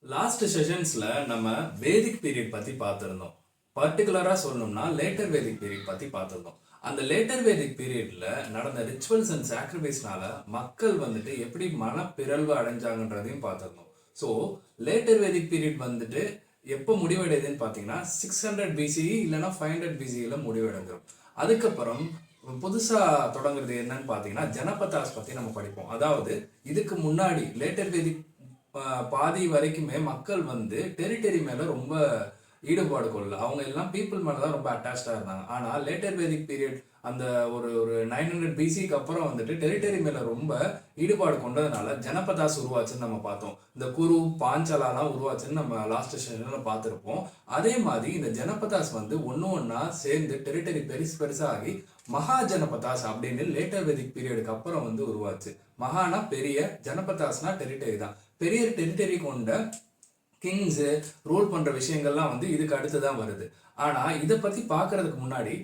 Last செஷன்ஸ்ல நம்ம வேதிக் period பத்தி பார்த்திருந்தோம். பர்டிகுலரா சொல்லணும்னா லேட்டர் வேதிக் பீரியட் பத்தி பார்த்திருந்தோம். அந்த லேட்டர் வேதிக் பீரியட்ல நடந்த ரிச்சுவல்ஸ் அண்ட் சாக்ரிஃபைஸ்னால மக்கள் வந்துட்டு எப்படி மனப்பிறழ்வு அடைஞ்சாங்கன்றதையும் பார்த்திருந்தோம். ஸோ லேட்டர் வேதிக் பீரியட் வந்துட்டு எப்போ முடிவடையுதுன்னு பார்த்தீங்கன்னா 600 பிசிஇ இல்லைன்னா 500 பிசிஇல முடிவடைஞ்சிடும். அதுக்கப்புறம் புதுசா தொடங்குறது என்னன்னு பார்த்தீங்கன்னா ஜனபதாஸ் பத்தி நம்ம படிப்போம். அதாவது இதுக்கு முன்னாடி லேட்டர் வேதிக் பாதி வரைக்குமே மக்கள் வந்து டெரிட்டரி மேல ரொம்ப ஈடுபாடு கொள்ளல. அவங்க எல்லாம் பீப்புள் மேல தான் ரொம்ப அட்டாச்சா இருந்தாங்க. ஆனா லேட்டர் வேதிக் பீரியட் அந்த ஒரு ஒரு 900 பிசிக்கு அப்புறம் வந்துட்டு டெரிட்டரி மேல ரொம்ப ஈடுபாடு கொண்டதுனால ஜனபதாஸ் உருவாச்சுன்னு நம்ம பார்த்தோம். இந்த குரு பாஞ்சாலாம் உருவாச்சுன்னு நம்ம லாஸ்ட் செஷன்ல பார்த்திருப்போம். அதே மாதிரி இந்த ஜனபதாஸ் வந்து ஒன்னா சேர்ந்து டெரிட்டரி பெருசாகி மகா ஜனபதாஸ் அப்படின்னு லேட்டர் வேதிக் பீரியடுக்கு அப்புறம் வந்து உருவாச்சு. மகானா பெரிய, ஜனபதாஸ்னா டெரிட்டரி தான். பெரிய டெரிட்டரி கொண்ட கிங்ஸ் ரூல் பண்ற விஷயங்கள்லாம் வந்து இதுக்கு அடுத்துதான் வருது. ஆனா இதை பத்தி பாக்குறதுக்கு முன்னாடி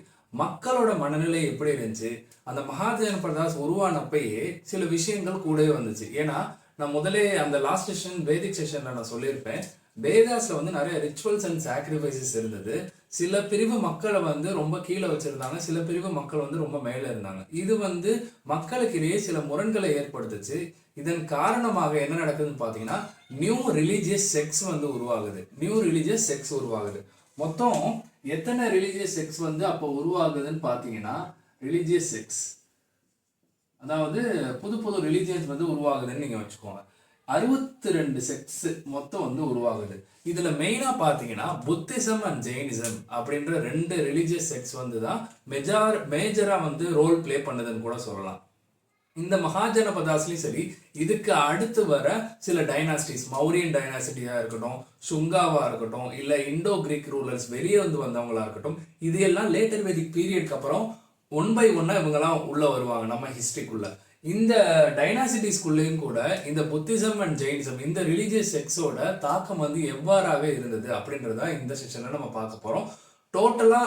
மக்களோட மனநிலை எப்படி இருந்துச்சு, அந்த மகாஜன பிரதாஸ் உருவானப்பயே சில விஷயங்கள் கூடவே வந்துச்சு. ஏன்னா நான் முதலே அந்த லாஸ்ட் செஷன் வேதிக் செஷன்ல நான் சொல்லியிருப்பேன், வேதாஸ்ல வந்து நிறைய ரிச்சுவல்ஸ் அண்ட் சாக்ரிஃபைசஸ் இருந்தது. சில பிரிவு மக்களை வந்து ரொம்ப கீழே வச்சிருந்தாங்க, சில பிரிவு மக்கள் வந்து ரொம்ப மேல இருந்தாங்க. இது வந்து மக்களுக்கு இடையே சில முரண்களை ஏற்படுத்துச்சு. இதன் காரணமாக என்ன நடக்குதுன்னு பாத்தீங்கன்னா நியூ ரிலீஜியஸ் செக்ஸ் வந்து உருவாகுது. மொத்தம் எத்தனை ரிலீஜியஸ் செக்ஸ் வந்து அப்போ உருவாகுதுன்னு பாத்தீங்கன்னா, ரிலீஜியஸ் செக்ஸ் அதாவது புது புது ரிலீஜியன்ஸ் வந்து உருவாகுதுன்னு நீங்க வச்சுக்கோங்க. 62 செக்ஸ் மொத்தம் வந்து உருவாகுது. இதுல மெயினா பாத்தீங்கன்னா புத்திசம் அண்ட் ஜெயினிசம் அப்படின்ற 2 ரிலீஜியஸ் செக்ஸ் வந்து தான் மேஜரா வந்து ரோல் பிளே பண்ணுதுன்னு கூட சொல்லலாம். இந்த மகாஜனபதாஸ்லயும் சரி, இதுக்கு அடுத்து வர சில டைனாஸ்டிஸ், மௌரியன் டைனாசிட்டியா இருக்கட்டும், சுங்காவா இருக்கட்டும், இல்ல இண்டோ கிரீக் ரூலர்ஸ் வெளியே வந்து வந்தவங்களா இருக்கட்டும், இது எல்லாம் லேட்டர் வேதிக் பீரியட்க்கு அப்புறம் ஒன் பை ஒன்னா இவங்கெல்லாம் உள்ள வருவாங்க நம்ம ஹிஸ்டரிக்குள்ள. இந்த டைனாசிட்டிஸ்குள்ளேயும் கூட இந்த புத்திசம் அண்ட் ஜெயினிசம் இந்த ரிலீஜியஸ் செக்ஸோட தாக்கம் வந்து எவ்வாறாக இருந்தது அப்படின்றத இந்த செக்ஷன்ல நம்ம பார்க்க போறோம். டோட்டலா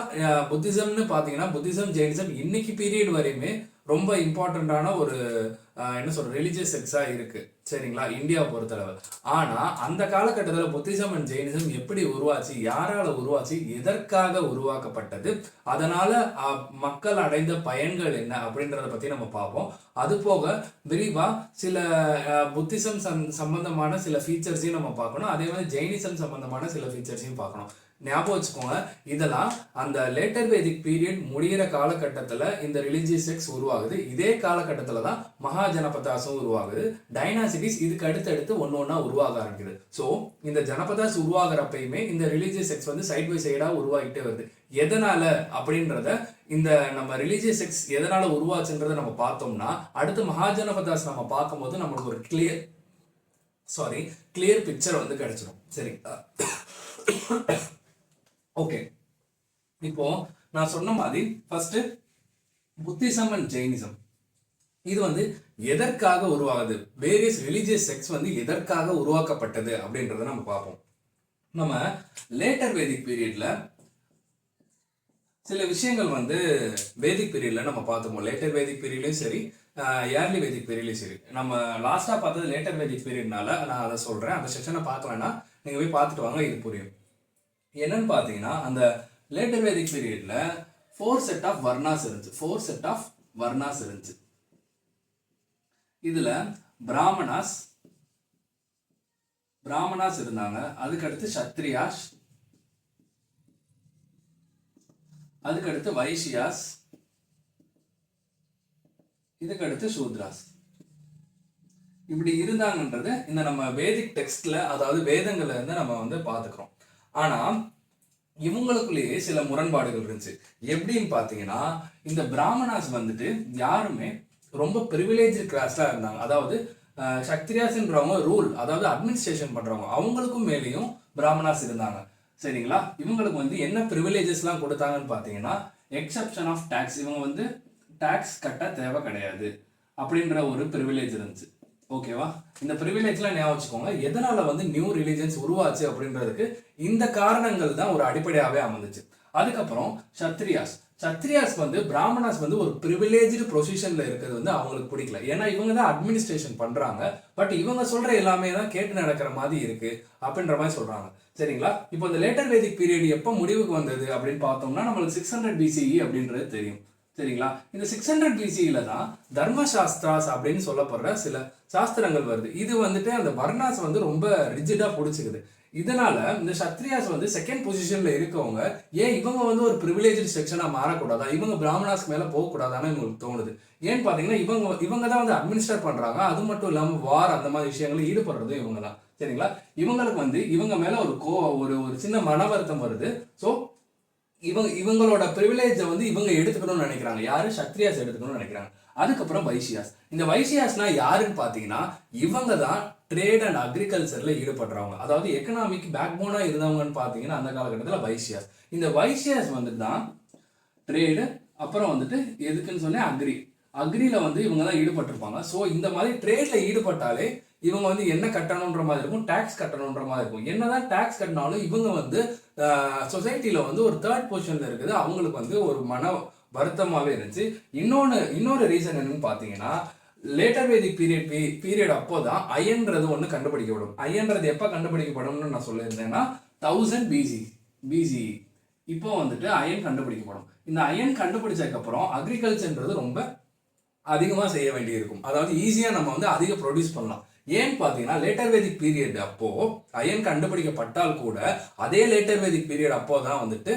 புத்திசம்னு பாத்தீங்கன்னா புத்திசம் ஜெயினிசம் இன்னைக்கு பீரியட் வரையுமே ரொம்ப இம்பார்ட்டண்டான ஒரு என்ன சொல்ற ரிலீஜியஸ் செக்ஸா இருக்கு, சரிங்களா, இந்தியா பொறுத்தளவு. ஆனா அந்த காலகட்டத்தில் புத்திசம் அண்ட் ஜெயினிசம் எப்படி உருவாச்சு, யாரால உருவாச்சு, எதற்காக உருவாக்கப்பட்டது, அதனால மக்கள் அடைந்த பயன்கள் என்ன அப்படின்றத பத்தி நம்ம பார்ப்போம். அது போக விரிவா சில புத்திசம் சம்பந்தமான சில ஃபீச்சர்ஸையும் நம்ம பார்க்கணும். அதே மாதிரி ஜெயினிசம் சம்பந்தமான சில ஃபீச்சர்ஸையும் பார்க்கணும். ஞாபகம் வச்சுக்கோங்க, இதெல்லாம் அந்த லேட்டர் வேதிக் பீரியட் முடிகிற காலகட்டத்தில் இந்த ரிலீஜியஸ் செக்ஸ் உருவாகுது. இதே காலகட்டத்தில் தான் மகாஜனபதாஸும் உருவாகுது. டைனாசிட்டிஸ் இதுக்கு அடுத்தடுத்து ஒன்னா உருவாக ஆரம்பிக்குது. ஸோ இந்த ஜனபதாஸ் உருவாகிறப்பயுமே இந்த ரிலீஜியஸ் செக்ஸ் வந்து சைட் பை சைடா உருவாகிட்டே வருது. எதனால அப்படின்றத, இந்த நம்ம ரிலீஜியஸ் செக்ஸ் எதனால உருவாச்சுன்றதை நம்ம பார்த்தோம்னா அடுத்து மகாஜனபதாஸ் நம்ம பார்க்கும்போது நம்மளுக்கு ஒரு கிளியர் பிக்சர் வந்து கிடைச்சிடும். சரி, ஓகே. இப்போ நான் சொன்ன மாதிரி ஃபர்ஸ்ட் புத்திசம் அண்ட் ஜெயினிசம் இது வந்து எதற்காக உருவாகுது, வேரியஸ் ரிலீஜியஸ் செக்ஸ் வந்து எதற்காக உருவாக்கப்பட்டது அப்படின்றத நம்ம பார்ப்போம். நம்ம லேட்டர் வேதிக் பீரியட்ல சில விஷயங்கள் வந்து வேதிக் பீரியட்ல நம்ம பார்த்தோம். லேட்டர் வேதிக் பீரியட்லயும் சரி, ஏர்லி வேதிக் பீரியட்லயும் சரி. நம்ம லாஸ்டா பார்த்தது லேட்டர் வேதிக் பீரியட்னால நான் அதை சொல்றேன். அந்த செஷனை பார்க்கலன்னா நீங்க போய் பார்த்துட்டு வாங்க, இது புரியும். என்னன்னு பாத்தீங்கன்னா அந்த லேட்டர் வேதிக் பீரியட்ல 4 செட் ஆஃப் வர்ணாஸ் இருந்துச்சு. இதுல பிராமணாஸ் இருந்தாங்க. அதுக்கடுத்து சத்ரியாஸ், அதுக்கடுத்து வைசியாஸ், இதுக்கடுத்து சூத்ராஸ். இப்படி இருந்தாங்கன்றது இந்த நம்ம வேதிக் டெக்ஸ்ட்ல, அதாவது வேதங்கள்ல இருந்து நம்ம வந்து பாத்துக்கிறோம். ஆனா இவங்களுக்குள்ளேயே சில முரண்பாடுகள் இருந்துச்சு. எப்படின்னு பாத்தீங்கன்னா இந்த பிராமணாஸ் வந்துட்டு யாருமே ரொம்ப பிரிவிலேஜ் கிளாஸ்ல இருந்தாங்க. அதாவது சக்திரியாஸ்ன்றவங்க ரூல், அதாவது அட்மினிஸ்ட்ரேஷன் பண்றவங்க, அவங்களுக்கும் மேலேயும் பிராமணாஸ் இருந்தாங்க, சரிங்களா. இவங்களுக்கு வந்து என்ன ப்ரிவிலேஜஸ் எல்லாம் கொடுத்தாங்கன்னு பாத்தீங்கன்னா எக்ஸப்ஷன் ஆஃப் டாக்ஸ், இவங்க வந்து டாக்ஸ் கட்ட தேவை கிடையாது அப்படின்ற ஒரு ப்ரிவிலேஜ் இருந்துச்சு. ஓகேவா, இந்த ப்ரிவிலேஜ்லாம் ஞாபகம் வச்சுக்கோங்க. எதனால வந்து நியூ ரிலீஜன்ஸ் உருவாச்சு அப்படின்றதுக்கு இந்த காரணங்கள் தான் ஒரு அடிப்படையாவே அமைந்துச்சு. அதுக்கப்புறம் சத்ரியாஸ்க்கு வந்து பிராமணாஸ் வந்து ஒரு ப்ரிவிலேஜ்டு பொசிஷன்ல இருக்கிறது வந்து அவங்களுக்கு பிடிக்கல. ஏன்னா இவங்க தான் அட்மினிஸ்ட்ரேஷன் பண்றாங்க, பட் இவங்க சொல்ற எல்லாமே தான் கேட்டு நடக்கிற மாதிரி இருக்கு அப்படின்ற மாதிரி சொல்றாங்க. சரிங்களா? இப்போ இந்த லேட்டர் வேதிக் பீரியட் எப்போ முடிவுக்கு வந்தது அப்படின்னு பார்த்தோம்னா நம்மளுக்கு 600 BCE அப்படின்றது தெரியும். சரிங்களா? இந்த 600 BCEல தான் தர்ம சாஸ்திராஸ் அப்படின்னு சொல்லப்படுற சில சாஸ்திரங்கள் வருது. இது வந்துட்டு அந்த வர்ணாஸ் வந்து ரொம்ப ரிஜிடா பிடிச்சிக்குது. இதனால இந்த சத்ரியாஸ் வந்து செகண்ட் பொசிஷன்ல இருக்கவங்க ஏன் இவங்க வந்து ஒரு ப்ரிவிலேஜ் செக்ஷனா மாறக்கூடாதா, இவங்க பிராமணாஸ்க்கு மேல போகக்கூடாதான்னு உங்களுக்கு தோணுது. ஏன்னு பாத்தீங்கன்னா இவங்க தான் வந்து அட்மினிஸ்டர் பண்றாங்க. அது மட்டும் இல்லாம வார் அந்த மாதிரி விஷயங்களை ஈடுபடுறது இவங்க தான். சரிங்களா? இவங்களுக்கு வந்து இவங்க மேல ஒரு சின்ன மன வருத்தம் வருது. ஸோ இவங்களோட ப்ரிவிலேஜை வந்து இவங்க எடுத்துக்கணும்னு நினைக்கிறாங்க. யாரு? சத்ரியாஸ் எடுத்துக்கணும்னு நினைக்கிறாங்க. அதுக்கப்புறம் வைசியாஸ். இந்த வைசியாஸ்னா யாருன்னு பாத்தீங்கன்னா இவங்க தான் ட்ரேட் அண்ட் அக்ரிகல்ச்சர்ல ஈடுபடுறவங்க. அதாவது எக்கனாமிக் பேக் போனா இருந்தவங்கன்னு பாத்தீங்கன்னா அந்த காலகட்டத்தில் வைசியாஸ். இந்த வைசியாஸ் வந்துட்டு தான் ட்ரேடு, அப்புறம் வந்துட்டு எதுக்குன்னு சொன்னேன் அக்ரில வந்து இவங்க தான் ஈடுபட்டிருப்பாங்க. ஸோ இந்த மாதிரி ட்ரேட்ல ஈடுபட்டாலே இவங்க வந்து என்ன கட்டணுன்ற மாதிரி இருக்கும், டாக்ஸ் கட்டணுன்ற மாதிரி இருக்கும். என்னதான் டாக்ஸ் கட்டினாலும் இவங்க வந்து சொசைட்டில வந்து ஒரு தேர்ட் பொசிஷன்ல இருக்குது. அவங்களுக்கு வந்து ஒரு மன வருத்தமாவே இருந்துச்சு. இன்னொரு ரீசன் என்னன்னு பாத்தீங்கன்னா லேட்டர் வேதிக் பீரியட் அப்போதான் அயன்றது ஒன்று கண்டுபிடிக்கப்படும். அயன்றது எப்போ கண்டுபிடிக்கப்படும்னு நான் சொல்லியிருந்தேன்னா 1000 BCE இப்போ வந்துட்டு அயன் கண்டுபிடிக்கப்படும். இந்த அயன் கண்டுபிடிச்சதுக்கு அப்புறம் அக்ரிகல்ச்சர்ன்றது ரொம்ப அதிகமாக செய்ய வேண்டியிருக்கும். அதாவது ஈஸியாக நம்ம வந்து அதிக ப்ரொடியூஸ் பண்ணலாம். ஏன்னு பார்த்தீங்கன்னா லேட்டர் வேதிக் பீரியட் அப்போ அயன் கண்டுபிடிக்கப்பட்டால் கூட அதே லேட்டர் வேதிக் பீரியட் அப்போ தான் வந்துட்டு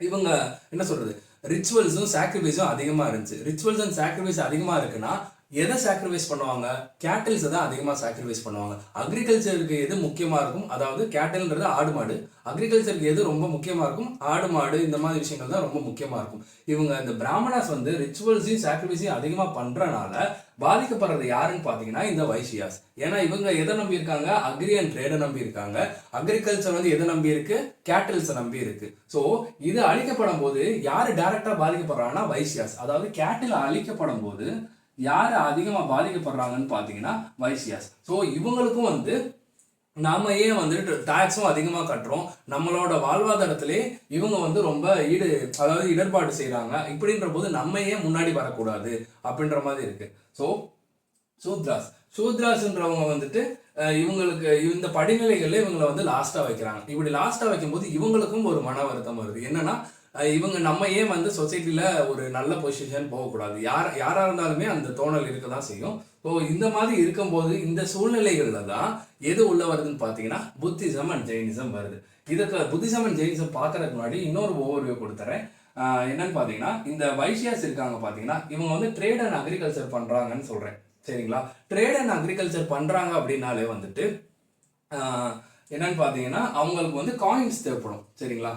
இவங்க என்ன சொல்றது ரிச்சுவல்ஸும் சாக்ரிஃபைஸும் அதிகமாக இருந்துச்சு. ரிச்சுவல்ஸ் அண்ட் சாக்ரிஃபைஸ் அதிகமாக இருக்குன்னா எதை சாக்ரிஃபைஸ் பண்ணுவாங்க? கேட்டில்ஸை தான் அதிகமாக சாக்ரிஃபைஸ் பண்ணுவாங்க. அக்ரிகல்ச்சருக்கு எது முக்கியமாக இருக்கும்? அதாவது கேட்டில்ன்றது ஆடு மாடு. அக்ரிகல்ச்சருக்கு எது ரொம்ப முக்கியமாக இருக்கும்? ஆடு மாடு. இந்த மாதிரி விஷயங்கள் தான் ரொம்ப முக்கியமாக இருக்கும். இவங்க இந்த பிராமணாஸ் வந்து ரிச்சுவல்ஸையும் சாக்ரிஃபைஸையும் அதிகமாக பண்ணுறனால பாதிக்கப்படுறது யாருன்னு பார்த்தீங்கன்னா இந்த வைசியாஸ். ஏன்னா இவங்க எதை நம்பி இருக்காங்க? அக்ரி அண்ட் ட்ரேடை நம்பி இருக்காங்க. அக்ரிகல்ச்சர் வந்து எதை நம்பி இருக்கு? கேட்டில்ஸை நம்பி இருக்கு. ஸோ இது அழிக்கப்படும் போது யாரு டைரக்டா பாதிக்கப்படுறாங்கன்னா வைசியாஸ். அதாவது கேட்டில் அழிக்கப்படும் போது யாரு அதிகமாக பாதிக்கப்படுறாங்கன்னு பார்த்தீங்கன்னா வைசியாஸ். ஸோ இவங்களுக்கும் வந்து நாம ஏன் வந்துட்டு டாக்ஸும் அதிகமாக கட்டுறோம், நம்மளோட வாழ்வாதாரத்திலே இவங்க வந்து ரொம்ப அதாவது இடர்பாடு செய்கிறாங்க. இப்படின்ற போது நம்ம ஏன் முன்னாடி வரக்கூடாது அப்படின்ற மாதிரி இருக்கு. ஸோ சூத்ராஸ்ன்றவங்க வந்துட்டு இவங்களுக்கு இந்த படிநிலைகளில் இவங்களை வந்து லாஸ்ட்டாக வைக்கிறாங்க. இப்படி லாஸ்ட்டாக வைக்கும்போது இவங்களுக்கும் ஒரு மன வருத்தம் வருது. என்னன்னா இவங்க நம்ம ஏன் வந்து சொசைட்டில ஒரு நல்ல பொசிஷன் போகக்கூடாது, யாரா இருந்தாலுமே அந்த தோணல் இருக்க தான் செய்யும். ஸோ இந்த மாதிரி இருக்கும்போது இந்த சூழ்நிலைகள்ல தான் எது உள்ள வருதுன்னு பார்த்தீங்கன்னா புத்திசம் அண்ட் ஜெயினிசம் வருது. இதுக்கு புத்திசம் அண்ட் ஜெயினிசம் பார்க்கறதுக்கு முன்னாடி இன்னொரு ஓவர்வியூ கொடுத்துறேன். என்னன்னு பார்த்தீங்கன்னா இந்த வைசியாஸ் இருக்காங்க பார்த்தீங்கன்னா இவங்க வந்து ட்ரேட் அண்ட் அக்ரிகல்ச்சர் பண்றாங்கன்னு சொல்றேன். சரிங்களா? ட்ரேட் அண்ட் அக்ரிகல்ச்சர் பண்றாங்க அப்படின்னாலே வந்துட்டு என்னன்னு பார்த்தீங்கன்னா அவங்களுக்கு வந்து காயின்ஸ் தேவைப்படும். சரிங்களா?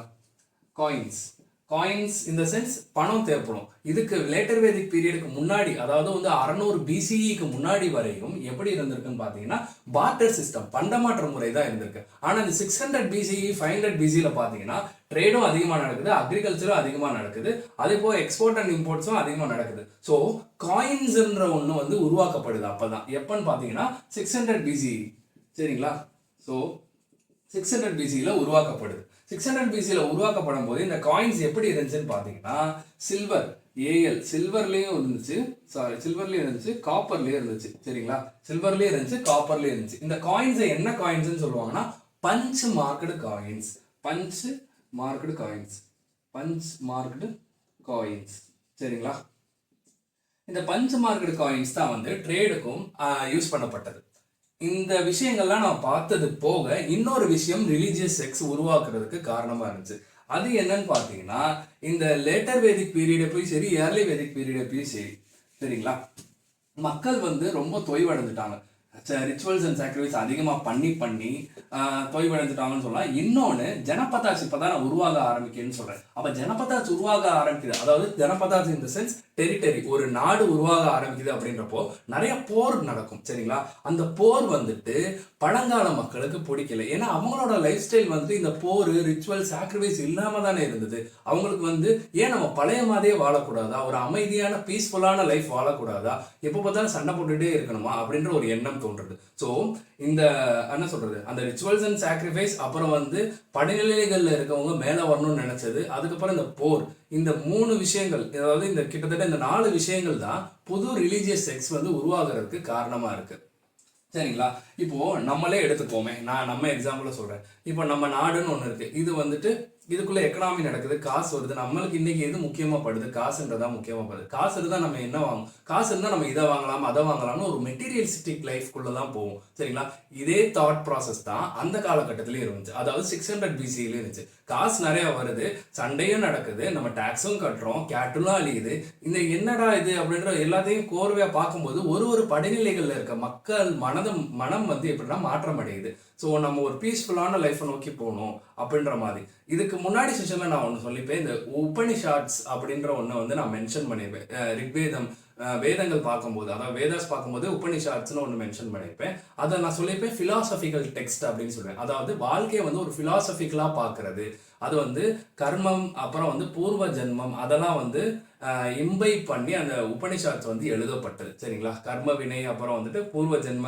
காயின்ஸ் இந்த சென்ஸ் பணம் தேவைப்படும். இதுக்கு லேட்டர் வேதிக் பீரியடுக்கு முன்னாடி அதாவது வந்து 600 BCEக்கு முன்னாடி வரையும் எப்படி இருந்திருக்குன்னு பார்த்தீங்கன்னா பார்ட்டர் சிஸ்டம், பண்டமாற்ற முறை தான் இருந்திருக்கு. ஆனால் இந்த 600 BCE 500 BCல பார்த்தீங்கன்னா ட்ரேடும் அதிகமாக நடக்குது, அக்ரிகல்ச்சரும் அதிகமாக நடக்குது, அதே போல் எக்ஸ்போர்ட் அண்ட் இம்போர்ட்ஸும் அதிகமாக நடக்குது. ஸோ காயின்ஸ்ன்ற ஒன்று வந்து உருவாக்கப்படுது. அப்போதான் எப்பன்னு பார்த்தீங்கன்னா 600 BCE. சரிங்களா? ஸோ 600 BCல உருவாக்கப்படுது. 600 BCல உருவாக்கப்படும் போது இந்த காயின்ஸ் எப்படி இருந்துச்சுன்னு பார்த்தீங்கன்னா சில்வர்லேயும் இருந்துச்சு, காப்பர்லேயும் இருந்துச்சு. சரிங்களா? சில்வர்லேயும் இருந்துச்சு, காப்பர்லேயும் இருந்துச்சு. இந்த காயின்ஸை என்ன காயின்ஸ்ன்னு சொல்லுவாங்கன்னா பஞ்ச் மார்க்டு காயின்ஸ். சரிங்களா? இந்த பஞ்ச் மார்க்டு காயின்ஸ் தான் வந்து ட்ரேடுக்கும் யூஸ் பண்ணப்பட்டது. இந்த விஷயங்கள்லாம் நான் பார்த்தது போக இன்னொரு விஷயம் ரிலீஜியஸ் செக்ஸ் உருவாக்குறதுக்கு காரணமா இருந்துச்சு. அது என்னன்னு பார்த்தீங்கன்னா இந்த லேட்டர் வேதிக் பீரியடை போய் சரி, ஏர்லி வேதிக் பீரியடை போய் சரி, சரிங்களா, மக்கள் வந்து ரொம்ப தொய்வடைஞ்சிட்டாங்க. ரிச்சுவல்ஸ் அண்ட் சாக்ரிஃபைஸ் அதிகமாக பண்ணி தொய்வடைஞ்சிட்டாங்கன்னு சொல்லலாம். இன்னொன்று ஜனபதாஸ் இப்போதான் உருவாக ஆரம்பிக்குன்னு சொல்கிறேன். அப்போ ஜனபதாஸ் உருவாக ஆரம்பிக்குது, அதாவது ஜனபதாஸ் இந்த சென்ஸ் டெரிட்டரி, ஒரு நாடு உருவாக ஆரம்பிக்குது அப்படின்றப்போ நிறைய போர் நடக்கும். சரிங்களா? அந்த போர் வந்துட்டு பழங்கால மக்களுக்கு பிடிக்கல. ஏன்னா அவங்களோட லைஃப் ஸ்டைல் வந்துட்டு இந்த போர், ரிச்சுவல், சாக்ரிஃபைஸ் இல்லாம தானே இருந்தது. அவங்களுக்கு வந்து ஏன் நம்ம பழைய மாதிரியே வாழக்கூடாதா, ஒரு அமைதியான பீஸ்ஃபுல்லான லைஃப் வாழக்கூடாதா, எப்போ பார்த்தாலும் சண்டை போட்டுட்டே இருக்கணுமா அப்படின்ற ஒரு எண்ணம் தோணும். தோன்றுறது. ஸோ இந்த என்ன சொல்றது, அந்த ரிச்சுவல்ஸ் அண்ட் சாக்ரிஃபைஸ், அப்புறம் வந்து படிநிலைகள்ல இருக்கவங்க மேல வரணும்னு நினைச்சது, அதுக்கப்புறம் இந்த போர், இந்த 3 விஷயங்கள், அதாவது இந்த கிட்டத்தட்ட இந்த 4 விஷயங்கள் தான் புது ரிலீஜியஸ் செக்ஸ் வந்து உருவாகிறதுக்கு காரணமா இருக்கு. சரிங்களா? இப்போ நம்மளே எடுத்துக்கோமே, நான் நம்ம எக்ஸாம்பிள சொல்றேன். இப்போ நம்ம நாடுன்னு ஒண்ணு இருக்கு. இது வந்துட்டு இதுக்குள்ள எக்கனாமி நடக்குது, காசு வருது. நம்மளுக்கு இன்னைக்கு எது முக்கியமா படுது? காசுன்றதா முக்கியமா படுது. காசு இருந்தா நம்ம என்ன வாங்கும்? காசு இருந்தா நம்ம இதை வாங்கலாம், அதை வாங்கலாம்னு ஒரு மெட்டீரியலிஸ்டிக் லைஃப்குள்ள தான் போவோம். சரிங்களா? இதே தாட் ப்ராசஸ் தான் அந்த காலகட்டத்திலயும் இருந்துச்சு. அதாவது 600 பிசியில இருந்துச்சு. காசு நிறைய வருது, சண்டையும் நடக்குது, நம்ம டாக்ஸும் கட்டுறோம், கேட்டலும் அழியுது. இந்த என்னடா இது அப்படின்ற எல்லாத்தையும் கோர்வையா பார்க்கும்போது ஒரு படிநிலைகள்ல இருக்க மக்கள் மனம் வந்து எப்படின்னா மாற்றம் அடையுது. ஸோ நம்ம ஒரு பீஸ்ஃபுல்லான லைஃப்பை நோக்கி போகணும் அப்படின்ற மாதிரி. இதுக்கு முன்னாடி செஷன்ல நான் ஒன்று சொல்லிப்பேன், இந்த உபனிஷாட்ஸ் அப்படின்ற ஒன்று வந்து நான் மென்ஷன் பண்ணியிருப்பேன். ரிக்வேதம், வேதங்கள் பார்க்கும்போது, அதாவது வேதாஸ் பார்க்கும்போது உபனிஷாட்ஸ்னு ஒன்று மென்ஷன் பண்ணியிருப்பேன். அதை நான் சொல்லியிருப்பேன் ஃபிலாசபிக்கல் டெக்ஸ்ட் அப்படின்னு சொல்லுவேன். அதாவது வாழ்க்கையை வந்து ஒரு ஃபிலாசபிக்கலாக பார்க்கறது, அது வந்து கர்மம், அப்புறம் வந்து பூர்வ ஜென்மம், அதெல்லாம் வந்து இம்பை பண்ணி அந்த உபனிஷாட்ஸ் வந்து எழுதப்பட்டது. சரிங்களா? கர்ம வினை, அப்புறம் வந்துட்டு பூர்வ ஜென்ம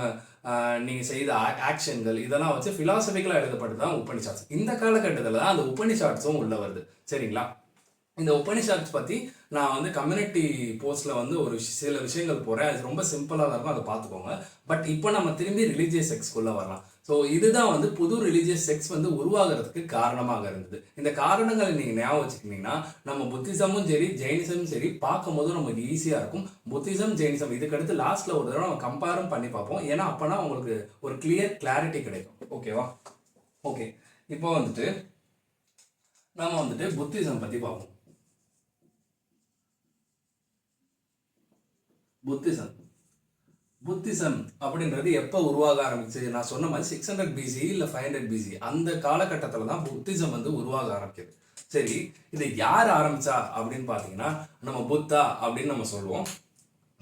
நீங்க செய்த ஆக்ஷன்கள், இதெல்லாம் வச்சு பிலாசபிக்கலா எழுதப்பட்டது தான் உபனிஷாட்ஸ். இந்த காலகட்டத்தில் தான் அந்த உபனிஷாட்ஸும் உள்ள வருது. சரிங்களா? இந்த உபனிஷாட்ஸ் பத்தி நான் வந்து கம்யூனிட்டி போஸ்ட்ல வந்து ஒரு சில விஷயங்கள் போறேன். அது ரொம்ப சிம்பிளா தான் இருக்கும், அதை பார்த்துக்கோங்க. பட் இப்போ நம்ம திரும்பி ரிலீஜியஸ் செக்ஸ்குள்ள வரலாம். ஸோ இதுதான் வந்து புது ரிலீஜியஸ் செக்ஸ் வந்து உருவாகிறதுக்கு காரணமாக இருந்தது. இந்த காரணங்களை நீங்க ஞாபகம் வச்சுக்கிட்டீங்கன்னா நம்ம புத்திசமும் சரி ஜெயினிசமும் சரி பார்க்கும்போது நமக்கு ஈஸியா இருக்கும். புத்திசம் ஜெயினிசம் இதுக்கடுத்து லாஸ்ட்ல ஒரு தடவை நம்ம கம்பேரும் பண்ணி பார்ப்போம். ஏன்னா அப்பனா உங்களுக்கு ஒரு கிளாரிட்டி கிடைக்கும். ஓகேவா? ஓகே, இப்போ வந்துட்டு நம்ம வந்துட்டு புத்திசம் பத்தி பார்ப்போம். புத்திசம் அப்படின்றது எப்போ உருவாக ஆரம்பிச்சு? நான் சொன்ன மாதிரி 600 பிசி இல்லை 500 பிசி அந்த காலகட்டத்தில் தான் புத்திசம் வந்து உருவாக ஆரம்பிக்குது. சரி, இதை யார் ஆரம்பிச்சா அப்படின்னு பார்த்தீங்கன்னா நம்ம புத்தா அப்படின்னு நம்ம சொல்லுவோம்.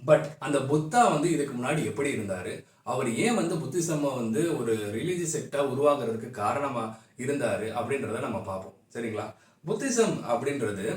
பட் அந்த புத்தா வந்து இதுக்கு முன்னாடி எப்படி இருந்தாரு, அவர் ஏன் வந்து புத்திசம் வந்து ஒரு ரிலீஜியஸ் செக்டா உருவாகிறதுக்கு காரணமா இருந்தாரு அப்படின்றத நம்ம பார்ப்போம். சரிங்களா? புத்திசம் அப்படின்றது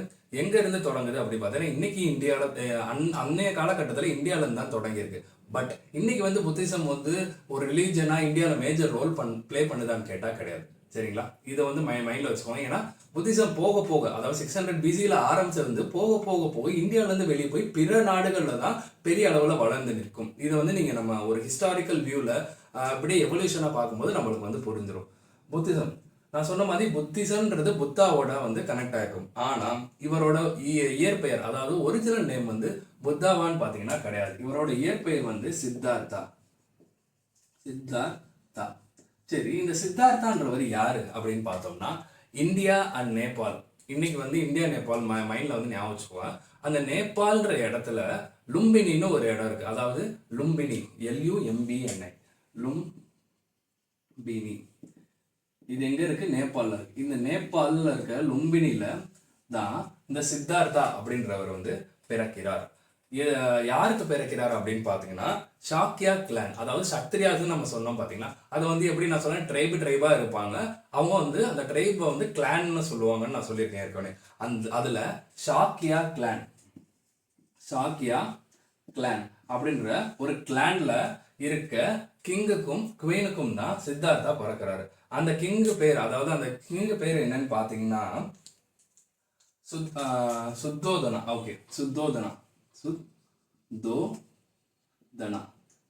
எங்க இருந்து தொடங்குது அப்படி பார்த்தீங்கன்னா இன்னைக்கு இந்தியாவில் அன்னைய காலகட்டத்தில் இந்தியாவில இருந்து தான் தொடங்கியிருக்கு. பட் இன்னைக்கு வந்து புத்திசம் வந்து ஒரு ரிலீஜனா இந்தியாவில் மேஜர் ரோல் ப்ளே பண்ணுதான்னு கேட்டால் கிடையாது. சரிங்களா? இதை வந்து மைண்ட்ல வச்சுக்கோங்க. ஏன்னா புத்திசம் போக போக, அதாவது 600 பிசியில ஆரம்பிச்சிருந்து போக போக போக இந்தியாவிலேருந்து வெளியே போய் பிற நாடுகளில் தான் பெரிய அளவில் வளர்ந்து நிற்கும். இதை வந்து நீங்கள் நம்ம ஒரு ஹிஸ்டாரிக்கல் வியூவில் அப்படியே எவல்யூஷனாக பார்க்கும்போது நம்மளுக்கு வந்து புரிஞ்சிடும். புத்திசம் நான் சொன்ன மாதிரி புத்திசம்ன்றது புத்தாவோட வந்து கனெக்ட் ஆயிருக்கும். ஆனா இவரோட இயற்பெயர், அதாவது ஒரிஜினல் நேம் வந்து புத்தாவான்னு பாத்தீங்கன்னா கிடையாது. இவரோட இயற்பெயர் வந்து சித்தார்த்தா. சரி, இந்த சித்தார்த்தான்றவர் யாரு அப்படின்னு பார்த்தோம்னா இந்தியா அண்ட் நேபாள். இன்னைக்கு வந்து இந்தியா நேபாள் மைண்ட்ல வந்து ஞாபகம் வச்சுக்குவா. அந்த நேபாள்ன்ற இடத்துல லும்பினின்னு ஒரு இடம் இருக்கு. அதாவது லும்பினி, LUMBNI, லும்பினி. இது எங்க இருக்கு? நேபாளில் இருக்கு. இந்த நேபாளில் இருக்க லும்பினில தான் இந்த சித்தார்த்தா அப்படின்றவர் வந்து பிறக்கிறார். யாருக்கு பிறக்கிறார் அப்படின்னு பார்த்தீங்கன்னா சாக்கியா கிளான், அதாவது சத்திரியாஸ்ன்னு நம்ம சொன்னோம் பார்த்தீங்கன்னா, அதை வந்து எப்படி நான் சொன்னேன், ட்ரைபா இருப்பாங்க. அவங்க வந்து அந்த ட்ரைபை வந்து கிளான்னு சொல்லுவாங்கன்னு நான் சொல்லியிருக்கேன் ஏற்கனவே. அதுல சாக்கியா கிளான் அப்படின்ற ஒரு கிளான்ல இருக்க கிங்குக்கும் குவீனுக்கும் தான் சித்தார்த்தா பிறக்கிறாரு. அந்த கிங்கு பேர், அதாவது அந்த கிங்கு பேர் என்னன்னு பாத்தீங்கன்னா சுத்தோதனா. ஓகே, சுத்தோதனா.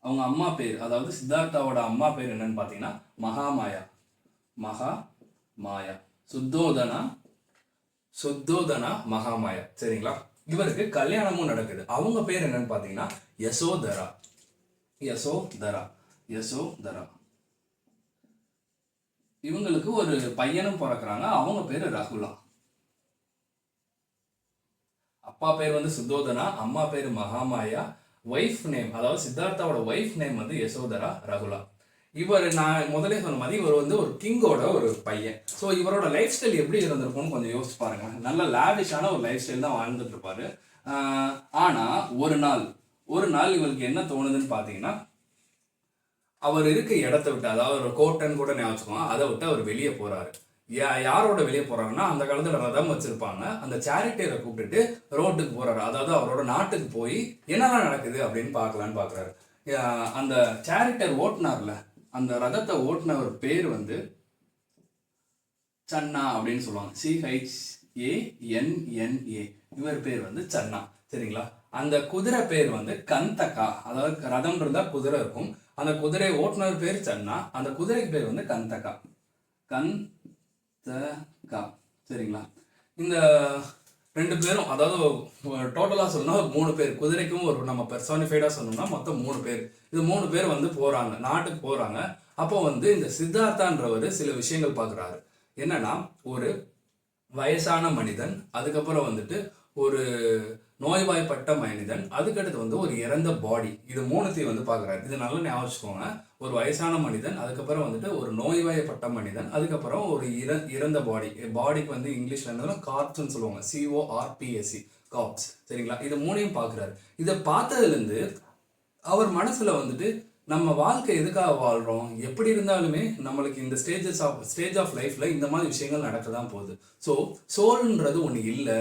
அவங்க அம்மா பேர், அதாவது சித்தார்த்தாவோட அம்மா பேர் என்னன்னு பாத்தீங்கன்னா மகாமாயா. சுத்தோதனா மகாமாயா. சரிங்களா? இவருக்கு கல்யாணமும் நடக்குது. அவங்க பேர் என்னன்னு பாத்தீங்கன்னா யசோதரா. இவங்களுக்கு ஒரு பையனும் பிறக்கிறாங்க. அவங்க பேரு ரகுலா. அப்பா பேர் வந்து சுத்தோதனா, அம்மா பேரு மகாமாயா. ஒய்ஃப் நேம், அதாவது சித்தார்த்தாவோட ஒய்ஃப் நேம் வந்து யசோதரா ரகுலா. இவர் நான் முதலே சொன்ன மாதிரி இவர் வந்து ஒரு கிங்கோட ஒரு பையன். ஸோ இவரோட லைஃப் ஸ்டைல் எப்படி இருந்திருக்கும்னு கொஞ்சம் யோசிச்சு பாருங்க. நல்ல லேவிஷான ஒரு லைஃப் ஸ்டைல் தான் வாழ்ந்துட்டு இருப்பாரு. ஆனா ஒரு நாள் இவருக்கு என்ன தோணுதுன்னு பாத்தீங்கன்னா, அவர் இருக்க இடத்த விட்டு, அதாவது ஒரு கோட்டன் கூட ஞாபகம், அதை விட்டு அவர் வெளியே போறாரு. யாரோட வெளியே போறாருன்னா, அந்த காலத்துல ரதம் வச்சிருப்பாங்க, அந்த சேரிட்டியரை கூப்பிட்டுட்டு ரோட்டுக்கு போறாரு. அதாவது அவரோட நாட்டுக்கு போய் என்னெல்லாம் நடக்குது அப்படின்னு பார்க்கலான்னு பாக்குறாரு. அந்த சேரிட்டர் ஓட்டுனார்ல, அந்த ரதத்தை ஓட்டுனவர் பேர் வந்து சன்னா அப்படின்னு சொல்லுவாங்க. CHANNA. இவர் பேர் வந்து சன்னா. சரிங்களா? அந்த குதிரை பேர் வந்து கந்தகா. அதாவது ரதம் இருந்தா குதிரை இருக்கும். அந்த குதிரை ஓட்டுநர் பேர் சன்னா, அந்த குதிரைக்கு பேர் வந்து கந்தகா. கந்தகா. சரிங்களா? இந்த 2 பேரும், அதாவது டோட்டலா சொல்லணும்னா 3 பேர், குதிரைக்கும் ஒரு நம்ம பெர்சானிஃபைடா சொன்னோம்னா மொத்தம் 3 பேர். இது 3 பேர் வந்து போறாங்க, நாட்டுக்கு போறாங்க. அப்போ வந்து இந்த சித்தார்த்தான்றவர் சில விஷயங்கள் பார்க்குறாரு. என்னன்னா, ஒரு வயசான மனிதன், அதுக்கப்புறம் வந்துட்டு ஒரு நோய்வாய்ப்பட்ட மனிதன், அதுக்கடுத்து வந்து ஒரு இறந்த பாடி, இது 3த்தையும் வந்து பார்க்குறாரு. இது நல்லா ஞாபகம் வச்சுக்கோங்க. ஒரு வயசான மனிதன், அதுக்கப்புறம் வந்துட்டு ஒரு நோய்வாய்ப்பட்ட மனிதன், அதுக்கப்புறம் ஒரு இறந்த பாடி. பாடிக்கு வந்து இங்கிலீஷ்ல என்னதுன்னா கார்ப்ஸ்ன்னு சொல்லுவாங்க. CORPS, cops. சரிங்களா? இது 3யும் பார்க்குறாரு. இதை பார்த்ததுலேருந்து அவர் மனசுல வந்துட்டு நம்ம வாழ்க்கை எதுக்காக வாழ்றோம், எப்படி இருந்தாலுமே நம்மளுக்கு இந்த ஸ்டேஜ் ஆஃப் லைஃப்ல இந்த மாதிரி விஷயங்கள் நடக்க தான் போகுது. ஸோ சோல்ன்றது ஒன்று இல்லை,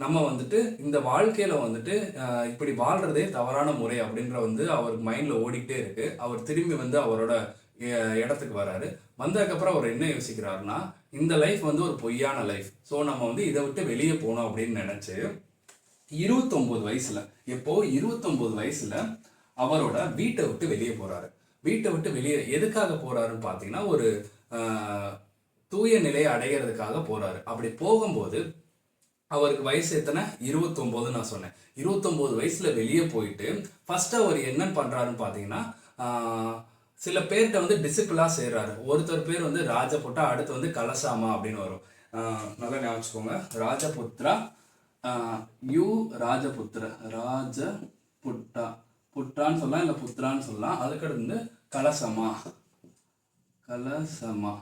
நம்ம வந்துட்டு இந்த வாழ்க்கையில வந்துட்டு இப்படி வாழ்றதே தவறான முறை அப்படின்ற வந்து அவருக்கு மைண்ட்ல ஓடிக்கிட்டே இருக்கு. அவர் திரும்பி வந்து அவரோட இடத்துக்கு வராரு. வந்ததுக்கப்புறம் அவர் என்ன யோசிக்கிறாருன்னா, இந்த லைஃப் வந்து ஒரு பொய்யான லைஃப். ஸோ நம்ம வந்து இதை விட்டு வெளியே போகணும் அப்படின்னு நினைச்சு 29 வயசுல, எப்போ 29 வயசுல அவரோட வீட்டை விட்டு வெளியே போறாரு. வீட்டை விட்டு வெளியே எதுக்காக போறாருன்னு பார்த்தீங்கன்னா, ஒரு தூய நிலையை அடைகிறதுக்காக போறாரு. அப்படி போகும்போது அவருக்கு வயசு எத்தனை? 29 நான் சொன்னேன். 29 வயசுல வெளியே போயிட்டு ஃபர்ஸ்ட் அவர் என்னன்னு பண்றாருன்னு பார்த்தீங்கன்னா, சில பேர்கிட்ட வந்து டிசிப்ளா சேர்றாரு. ஒருத்தர் பேர் வந்து ராஜபுட்டா, அடுத்து வந்து கலசாமா அப்படின்னு வரும். நல்லா ஞாபகம் வச்சுக்கோங்க. ராஜபுத்ரா, ராஜபுட்டா, புட்டான்னு சொல்லலாம், இல்லை புத்ரான்னு சொல்லலாம். அதுக்கடுத்து வந்து கலசமா.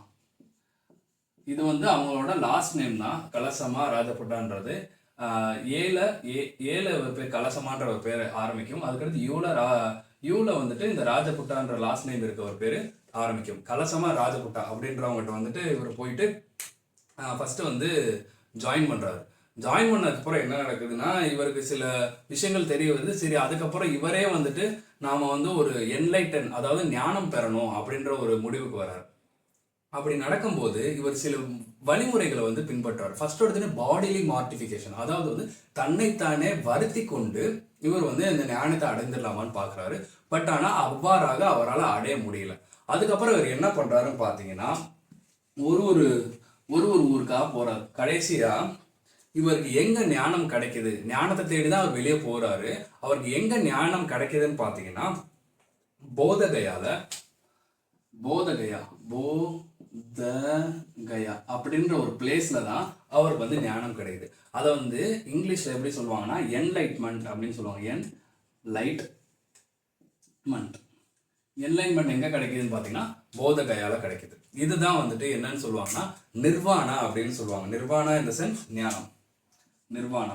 இது வந்து அவங்களோட லாஸ்ட் நேம் தான், கலசமா ராஜபுட்டான்றது. ஏல ஒரு பேர் கலசமான்ற ஒரு பேர் ஆரம்பிக்கும். அதுக்கடுத்து யூல வந்துட்டு இந்த ராஜபுட்டான்ற லாஸ்ட் நேம் இருக்க ஒரு பேர் ஆரம்பிக்கும். கலசமா ராஜபுட்டா அப்படின்றவங்ககிட்ட வந்துட்டு இவர் போயிட்டு ஃபர்ஸ்ட் வந்து ஜாயின் பண்றாரு. ஜாயின் பண்ணதுக்கப்புறம் என்ன நடக்குதுன்னா, இவருக்கு சில விஷயங்கள் தெரிய வருது. சரி, அதுக்கப்புறம் இவரே வந்துட்டு நாம வந்து ஒரு என்லைட்டன், அதாவது ஞானம் பெறணும் அப்படின்ற ஒரு முடிவுக்கு வர்றாரு. அப்படி நடக்கும்போது இவர் சில வழிமுறைகளை வந்து பின்பற்றார். ஃபர்ஸ்ட் எடுத்துட்டு பாடிலி மார்டிஃபிகேஷன், அதாவது வந்து தன்னைத்தானே வருத்தி கொண்டு இவர் வந்து இந்த ஞானத்தை அடைந்துடலாமான்னு பார்க்குறாரு. பட் ஆனால் அவ்வாறாக அவரால் அடைய முடியல. அதுக்கப்புறம் இவர் என்ன பண்றாருன்னு பார்த்தீங்கன்னா, ஒரு ஊருக்காக போறாரு. கடைசியா இவருக்கு எங்க ஞானம் கிடைக்குது, ஞானத்தை தேடிதான் அவர் வெளியே போறாரு. அவருக்கு எங்க ஞானம் கிடைக்குதுன்னு பார்த்தீங்கன்னா, போதகயா அப்படின்ற ஒரு பிளேஸ்ல தான் அவருக்கு வந்து ஞானம் கிடைக்குது. அதை வந்து இங்கிலீஷ்ல எப்படி சொல்லுவாங்கன்னா, என்லைட்மெண்ட் அப்படின்னு சொல்லுவாங்க. என்லைட்மெண்ட் எங்க கிடைக்குதுன்னு பார்த்தீங்கன்னா, போதகயால கிடைக்குது. இதுதான் வந்துட்டு என்னன்னு சொல்லுவாங்கன்னா, நிர்வாணா அப்படின்னு சொல்லுவாங்க. நிர்வாணா இந்த சென்ஸ் ஞானம். நிர்வாணா,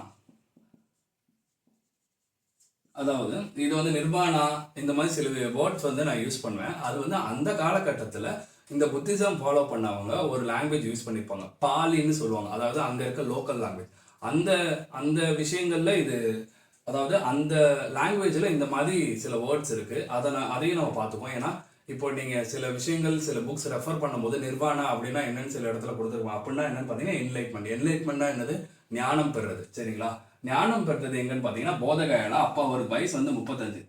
அதாவது இது வந்து நிர்வாணா, இந்த மாதிரி சில வேர்ட்ஸ் வந்து நான் யூஸ் பண்ணுவேன். அது வந்து அந்த காலகட்டத்தில் இந்த புத்திசம் ஃபாலோ பண்ணவங்க ஒரு லாங்குவேஜ் யூஸ் பண்ணியிருப்பாங்க, பாலின்னு சொல்லுவாங்க. அதாவது அங்கே இருக்க லோக்கல் லாங்குவேஜ். அந்த விஷயங்கள்ல இது, அதாவது அந்த லாங்குவேஜில் இந்த மாதிரி சில வேர்ட்ஸ் இருக்கு. அதையும் நம்ம பார்த்துப்போம். ஏன்னா இப்போ நீங்கள் சில விஷயங்கள், சில புக்ஸ் ரெஃபர் பண்ணும்போது நிர்வாணா அப்படின்னா என்னன்னு சில இடத்துல கொடுத்துருக்கோம். அப்படின்னா என்னன்னு பார்த்தீங்கன்னா என்லைட்மெண்ட்னா என்னது, ஞானம் பெறுறது. சரிங்களா? ஞானம் பெற்றது எங்கன்னு பார்த்தீங்கன்னா போதகயால. அப்போ அவருக்கு வயசு வந்து 35.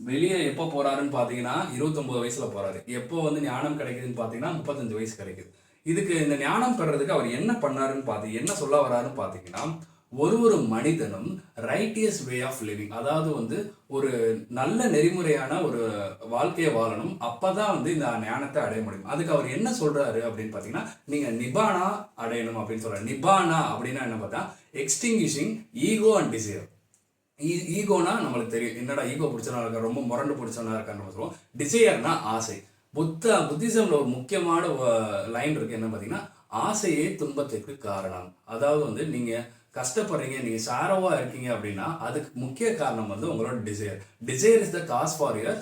வெளியே எப்போ போறாருன்னு பார்த்தீங்கன்னா 29 வயசுல போறாரு. எப்போ வந்து ஞானம் கிடைக்குதுன்னு பார்த்தீங்கன்னா 35 வயசு கிடைக்குது. இதுக்கு இந்த ஞானம் பெறதுக்கு அவர் என்ன பண்ணாருன்னு என்ன சொல்ல வர்றாருன்னு பார்த்தீங்கன்னா, ஒரு மனிதனும் ரைட்டியஸ் வே ஆஃப் லிவிங், அதாவது வந்து ஒரு நல்ல நெறிமுறையான ஒரு வாழ்க்கையை வாழணும். அப்பதான் வந்து இந்த ஞானத்தை அடைய முடியும். அதுக்கு அவர் என்ன சொல்றாரு அப்படின்னு பார்த்தீங்கன்னா, நீங்க நிபானா அடையணும் அப்படின்னு சொல்றாரு. நிபானா அப்படின்னா என்ன பார்த்தா, எக்ஸ்டிங்கிஷிங் ஈகோ அண்ட் டிசைர். ஈகோனா நம்மளுக்கு தெரியும், என்னடா ஈகோ பிடிச்சவனா இருக்கா, ரொம்ப முரண்டு பிடிச்சவனா இருக்கான்னு சொல்லுவோம். டிசையர்னா ஆசை. புத்திசம்ல ஒரு முக்கியமான லைன் இருக்கு, என்ன பார்த்தீங்கன்னா, ஆசையே துன்பத்திற்கு காரணம். அதாவது வந்து நீங்க கஷ்டப்படுறீங்க, நீங்க சாரோவா இருக்கீங்க அப்படின்னா அதுக்கு முக்கிய காரணம் வந்து உங்களோட desire. Desire is the cause for your